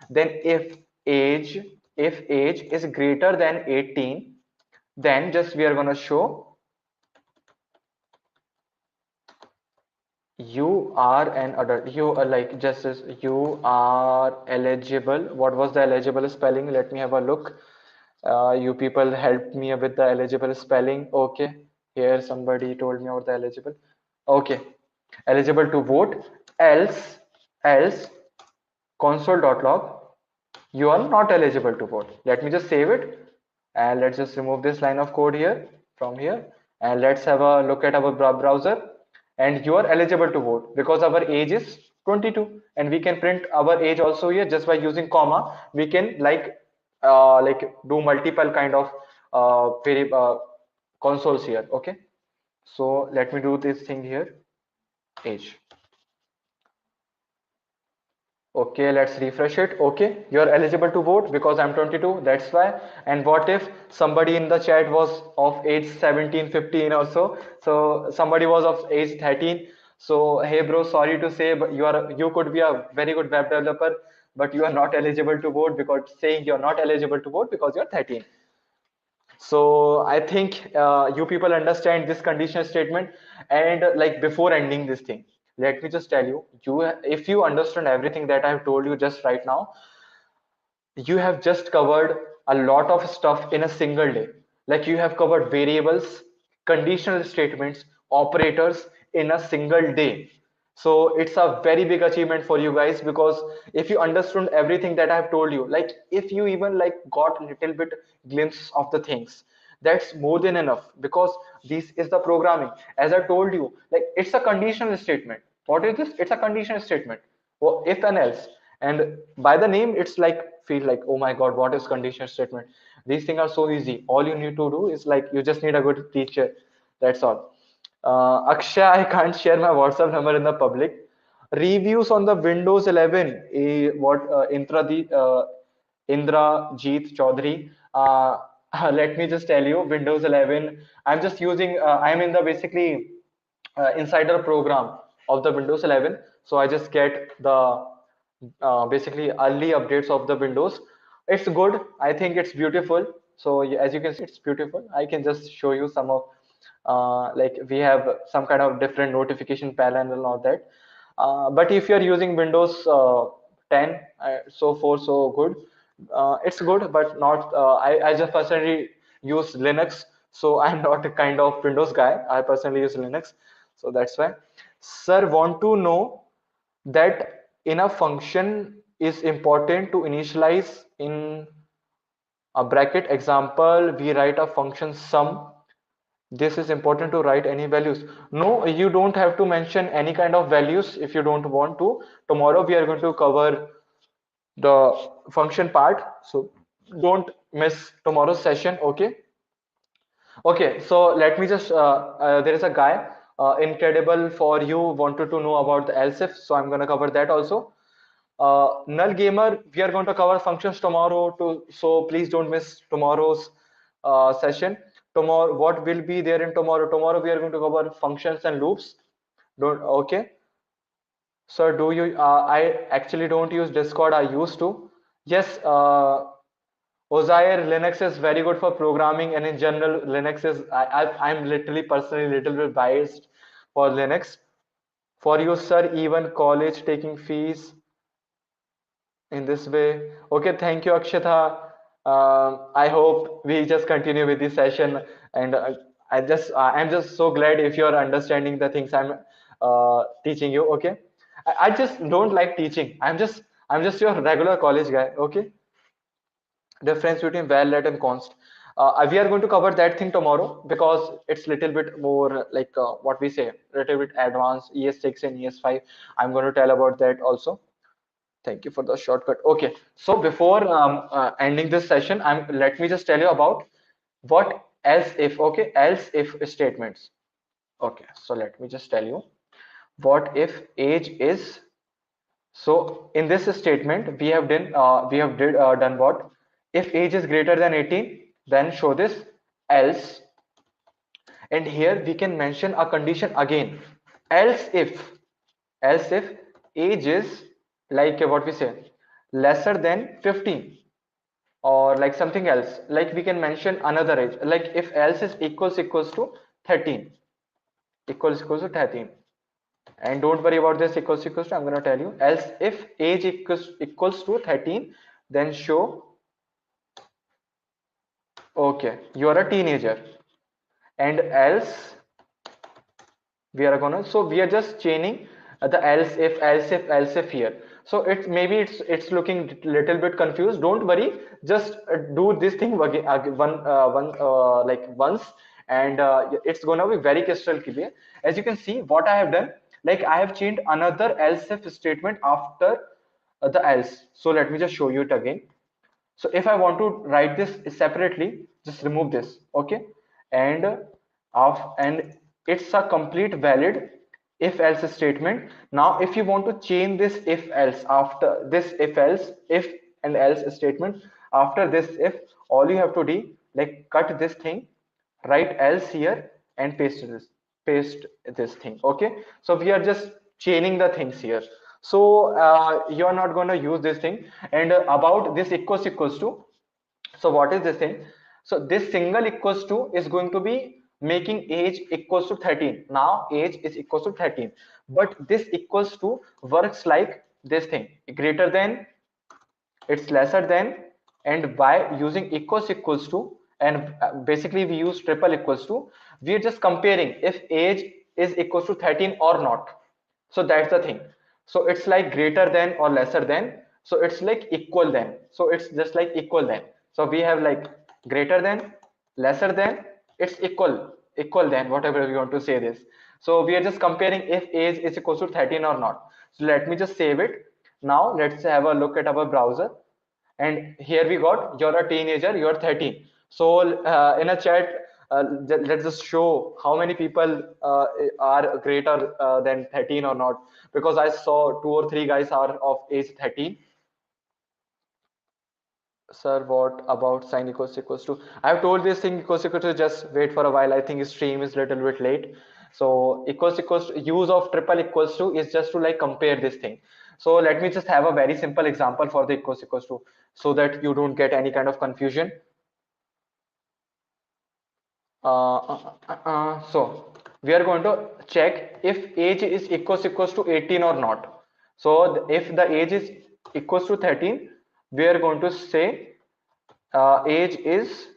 Then age if age is greater than 18, then just we are gonna show you are an adult. You are like just as you are eligible. What was the eligible spelling? Let me have a look. You people helped me with the eligible spelling. Okay, here somebody told me about the eligible. Okay, eligible to vote. Else console.log, you are not eligible to vote. Let me just save it, and let's just remove this line of code here from here, and let's have a look at our browser. And you are eligible to vote because our age is 22, and we can print our age also here just by using comma. We can like do multiple kind of very consoles here. Okay, so let me do this thing here, age. Okay, let's refresh it. Okay, you're eligible to vote because I'm 22. That's why. And what if somebody in the chat was of age 17, 15 or so? So somebody was of age 13. So hey bro, sorry to say, but you could be a very good web developer, but you are not eligible to vote because saying you're not eligible to vote because you're 13. So I think you people understand this conditional statement. And like before ending this thing, let me just tell you, if you understand everything that I've told you just right now, you have just covered a lot of stuff in a single day. Like you have covered variables, conditional statements, operators in a single day. So it's a very big achievement for you guys, because if you understood everything that I have told you, like if you even like got a little bit glimpse of the things, that's more than enough, because this is the programming. As I told you, like it's a conditional statement. What is this? It's a conditional statement. Well, if and else. And by the name, it's like feel like, oh my god, what is conditional statement? These things are so easy. All you need to do is like you just need a good teacher. That's all. Akshay, I can't share my WhatsApp number in the public. Reviews on the Windows 11. Indrajit Chaudhary. Let me just tell you, Windows 11. I'm just using. I'm in the basically insider program of the Windows 11. So I just get the basically early updates of the Windows. It's good. I think it's beautiful. So as you can see, it's beautiful. I can just show you some of like we have some kind of different notification panel and all that. But if you're using Windows 10, so far so good. It's good, but not. I just personally use Linux, so I'm not a kind of Windows guy. I personally use Linux, so that's why. Sir, want to know that in a function is important to initialize in a bracket. Example, we write a function sum. This is important to write any values. No, you don't have to mention any kind of values if you don't want to. Tomorrow we are going to cover the function part, so don't miss tomorrow's session. Okay. Okay, so let me just there is a guy incredible for you wanted to know about the else if, so I'm going to cover that also. Null gamer, we are going to cover functions tomorrow too, so please don't miss tomorrow's session. Tomorrow, what will be there in tomorrow? Tomorrow we are going to cover functions and loops. Don't. Okay. So do you I actually don't use Discord. I used to. Yes. Ozair, Linux is very good for programming, and in general, Linux is. I'm literally personally little bit biased for Linux. For you, sir, even college taking fees in this way. Okay, thank you, Akshita. I hope we just continue with this session, and I'm just so glad if you're understanding the things I'm teaching you. Okay, I just don't like teaching. I'm just your regular college guy. Okay, difference between val, let, and const. We are going to cover that thing tomorrow because it's little bit more like what we say, little bit advanced ES6 and ES5. I'm going to tell about that also. Thank you for the shortcut. Okay, so before ending this session, let me just tell you about what else if. Okay, else if statements. Okay, so let me just tell you what if age is. So in this statement, we have done what? If age is greater than 18, then show this else. And here we can mention a condition again. Else if age is like what we say lesser than 15, or like something else, like we can mention another age, like if else is equals to 13, equals to 13. And don't worry about this equals to, I'm going to tell you. Else if age equals to 13, then show okay you are a teenager. And else we are gonna, so we are just chaining the else if here. So it's maybe it's looking little bit confused. Don't worry, just do this thing again, like once, and it's gonna be very crystal clear. As you can see what I have done, like I have changed another else if statement after the else. So let me just show you it again. So if I want to write this separately, just remove this, okay? And and it's a complete valid if else statement. Now, if you want to change this if else after this if else if and else statement after this if, all you have to do like cut this thing, write else here and paste this thing. Okay, so we are just chaining the things here. So you are not going to use this thing. And about this equals to, so what is this thing? So this single equals to is going to be making age equals to 13. Now age is equals to 13, but this equals to works like this thing, greater than, it's lesser than, and by using equals to, and basically we use triple equals to, we are just comparing if age is equals to 13 or not. So that's the thing. So it's like greater than or lesser than, so it's like equal than, so it's just like equal than. So we have like greater than, lesser than, it's equal than, whatever we want to say this. So we are just comparing if age is equals to 13 or not. So let me just save it. Now let's have a look at our browser, and here we got you're a teenager, you're 13. So in a chat, let's just show how many people are greater than 13 or not, because I saw 2 or 3 guys are of age 13. Sir, what about sign equals to? I have told this thing equals to, just wait for a while. I think stream is little bit late. So equals to, use of triple equals to is just to like compare this thing. So let me just have a very simple example for the equals to, so that you don't get any kind of confusion. So we are going to check if age is equals to 18 or not. So if the age is equals to 13, we are going to say age is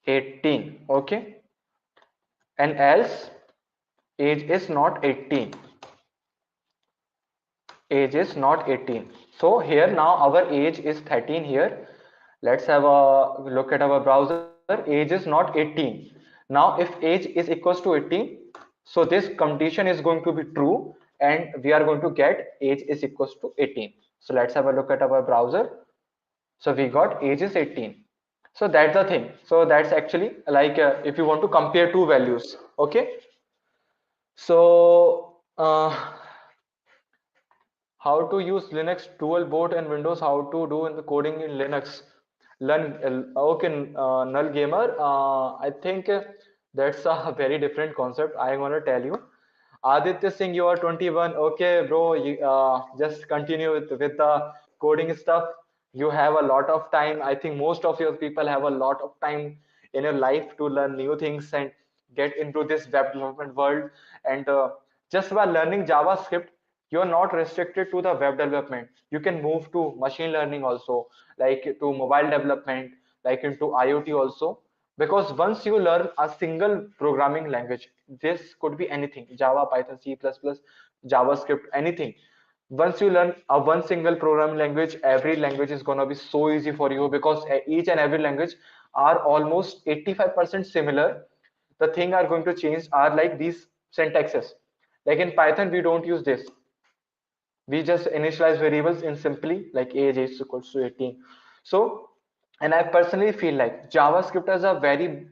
18, okay, and else age is not 18, age is not 18. So here now our age is 13 here. Let's have a look at our browser. Age is not 18. Now if age is equals to 18, so this condition is going to be true, and we are going to get age is equals to 18. So let's have a look at our browser. So we got age is 18. So that's the thing. So that's actually like if you want to compare two values. Okay, so how to use Linux dual boot and Windows, how to do in the coding in Linux. Learn okay, null gamer, I think that's a very different concept. I'm gonna tell you. Aditya Singh, you are 21. Okay, bro, just continue with the coding stuff. You have a lot of time. I think most of your people have a lot of time in your life to learn new things and get into this web development world. And just by learning JavaScript, you're not restricted to the web development. You can move to machine learning also, like to mobile development, like into IoT also. Because once you learn a single programming language, this could be anything, Java, Python, C++, JavaScript, anything. Once you learn a one single programming language, every language is going to be so easy for you, because each and every language are almost 85% similar. The thing are going to change are like these syntaxes. Like in Python we don't use this, We just initialize variables in simply like age is equals to 18. So, and I personally feel like JavaScript is a very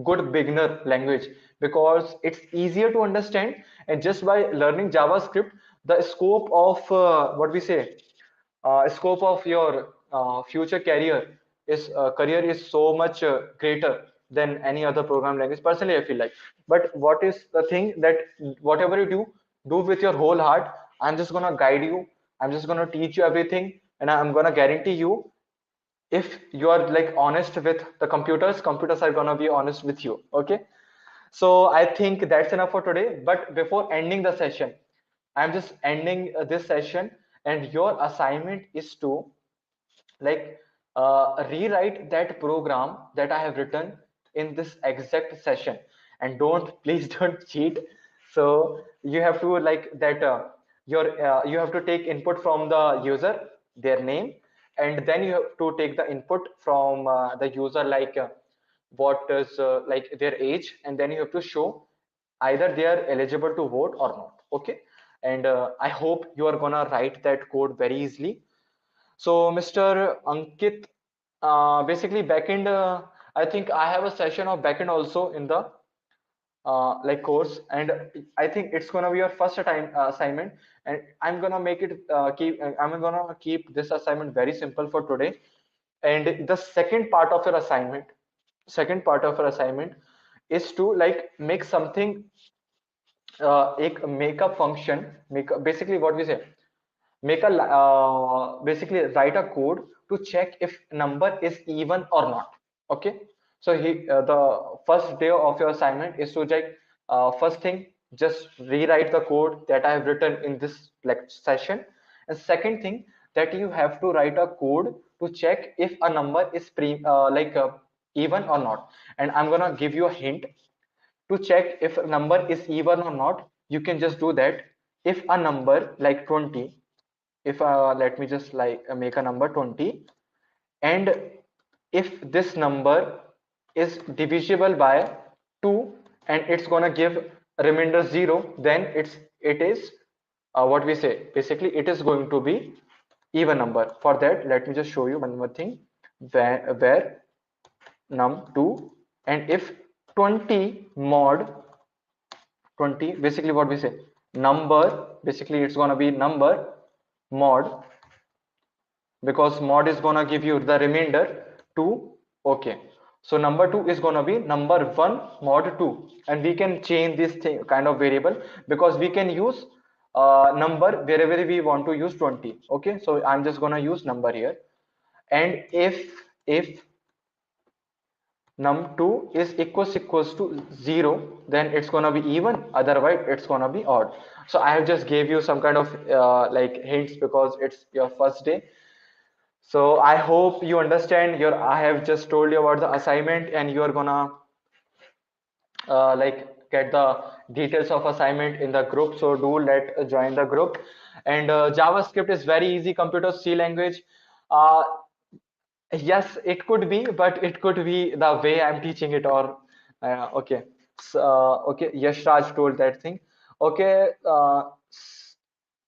good beginner language because it's easier to understand, and just by learning JavaScript, the scope of scope of your future career is so much greater than any other program language. Personally, I feel like. But what is the thing that whatever you do with your whole heart. I'm just gonna guide you. I'm just gonna teach you everything, and I'm gonna guarantee you, if you are like honest with the computers are gonna be honest with you. Okay. So I think that's enough for today. But before ending the session, I'm just ending this session, and your assignment is to like rewrite that program that I have written in this exact session. And don't please don't cheat. So you have to like that you have to take input from the user, their name, and then you have to take the input from the user, like what is like their age, and then you have to show either they are eligible to vote or not. Okay. And I hope you are gonna write that code very easily. So, Mr. Ankit, basically backend, I think I have a session of backend also in the like course, and I think it's gonna be your first time assignment, and I'm gonna keep this assignment very simple for today. And the second part of your assignment is to like make something, make a function, basically what we say, basically write a code to check if number is even or not. Okay. So the first day of your assignment is to check, first thing, just rewrite the code that I have written in this like session. And second thing, that you have to write a code to check if a number is even or not. And I'm gonna give you a hint. To check if a number is even or not, you can just do that. If a number like 20, if let me just like make a number 20, and if this number is divisible by 2, and it's gonna give remainder 0, then it is what we say, basically it is going to be even number. For that, let me just show you one more thing, where num2, and if 20 mod 20, basically what we say, number, basically it's going to be number mod, because mod is going to give you the remainder 2. Okay. So number 2 is going to be number 1 mod 2, and we can change this thing kind of variable, because we can use number wherever we want to use 20. Okay. So I'm just going to use number here. And if num2 is equals to 0, then it's gonna be even, otherwise it's gonna be odd. So I have just gave you some kind of like hints, because it's your first day. So I hope you understand. Your I have just told you about the assignment, and you are gonna like get the details of assignment in the group. So do join the group. And JavaScript is very easy computer C language. uh, Yes, it could be, but it could be the way I'm teaching it, or okay. So, okay, Yash Raj told that thing. Okay,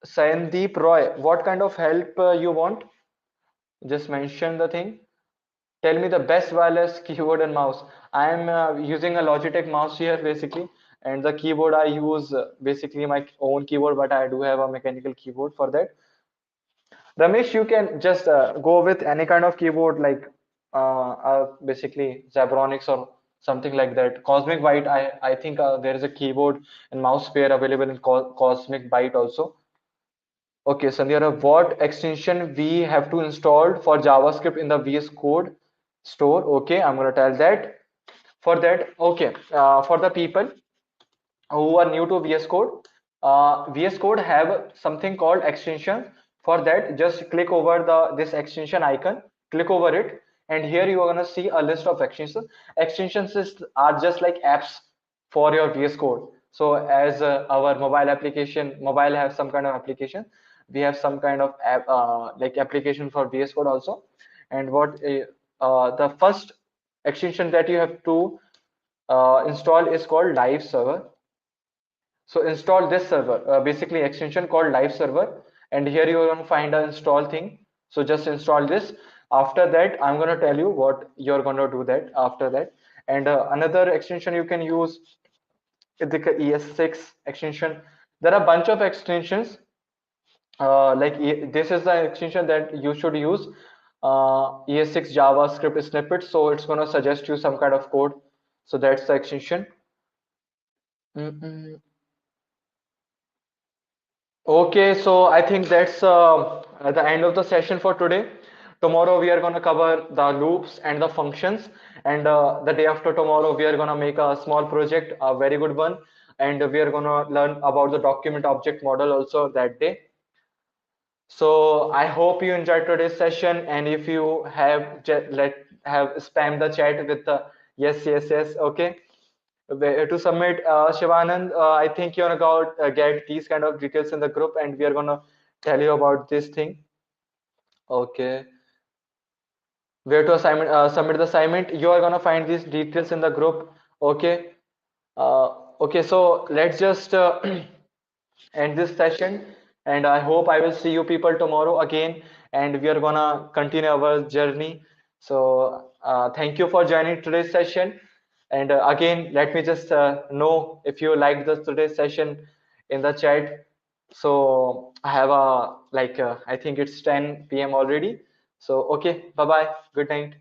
Sandeep Roy, what kind of help you want? Just mention the thing. Tell me the best wireless keyboard and mouse. I'm using a Logitech mouse here basically, and the keyboard I use basically my own keyboard, but I do have a mechanical keyboard for that. Ramesh, you can just go with any kind of keyboard, like basically Zabronics or something like that. Cosmic Byte, I think there is a keyboard and mouse pair available in Cosmic Byte also. Okay, Sandhya, what extension we have to install for JavaScript in the VS Code store? Okay, I'm gonna tell that. For that, okay, for the people who are new to VS Code, VS Code have something called extension. For that, just click over this extension icon, click over it, and here you are gonna see a list of extensions. Are just like apps for your VS Code. So as our mobile have some kind of application, we have some kind of app, like application for VS Code also. And the first extension that you have to install is called Live Server. So install this server, basically extension called live server, and here you're going to find an install thing. So just install this. After that, I'm going to tell you what you're going to do that after that. And another extension you can use is the ES6 extension. There are a bunch of extensions, this is the extension that you should use, ES6 JavaScript snippet. So it's going to suggest you some kind of code. So that's the extension. Mm-mm. Okay, so I think that's at the end of the session for today. Tomorrow we are going to cover the loops and the functions, and the day after tomorrow we are going to make a small project, a very good one, and we are going to learn about the document object model also that day. So I hope you enjoyed today's session, and if you have have spam the chat with the yes, yes, yes. Okay. To submit, Shivanand, I think you're gonna get these kind of details in the group, and we are gonna tell you about this thing. Okay. Where to submit the assignment? You are gonna find these details in the group. Okay. Okay. So let's just end this session, and I hope I will see you people tomorrow again, and we are gonna continue our journey. So thank you for joining today's session, and again let me just know if you liked this today's session in the chat. So I have a I think it's 10 p.m. already. So okay, bye bye, good night.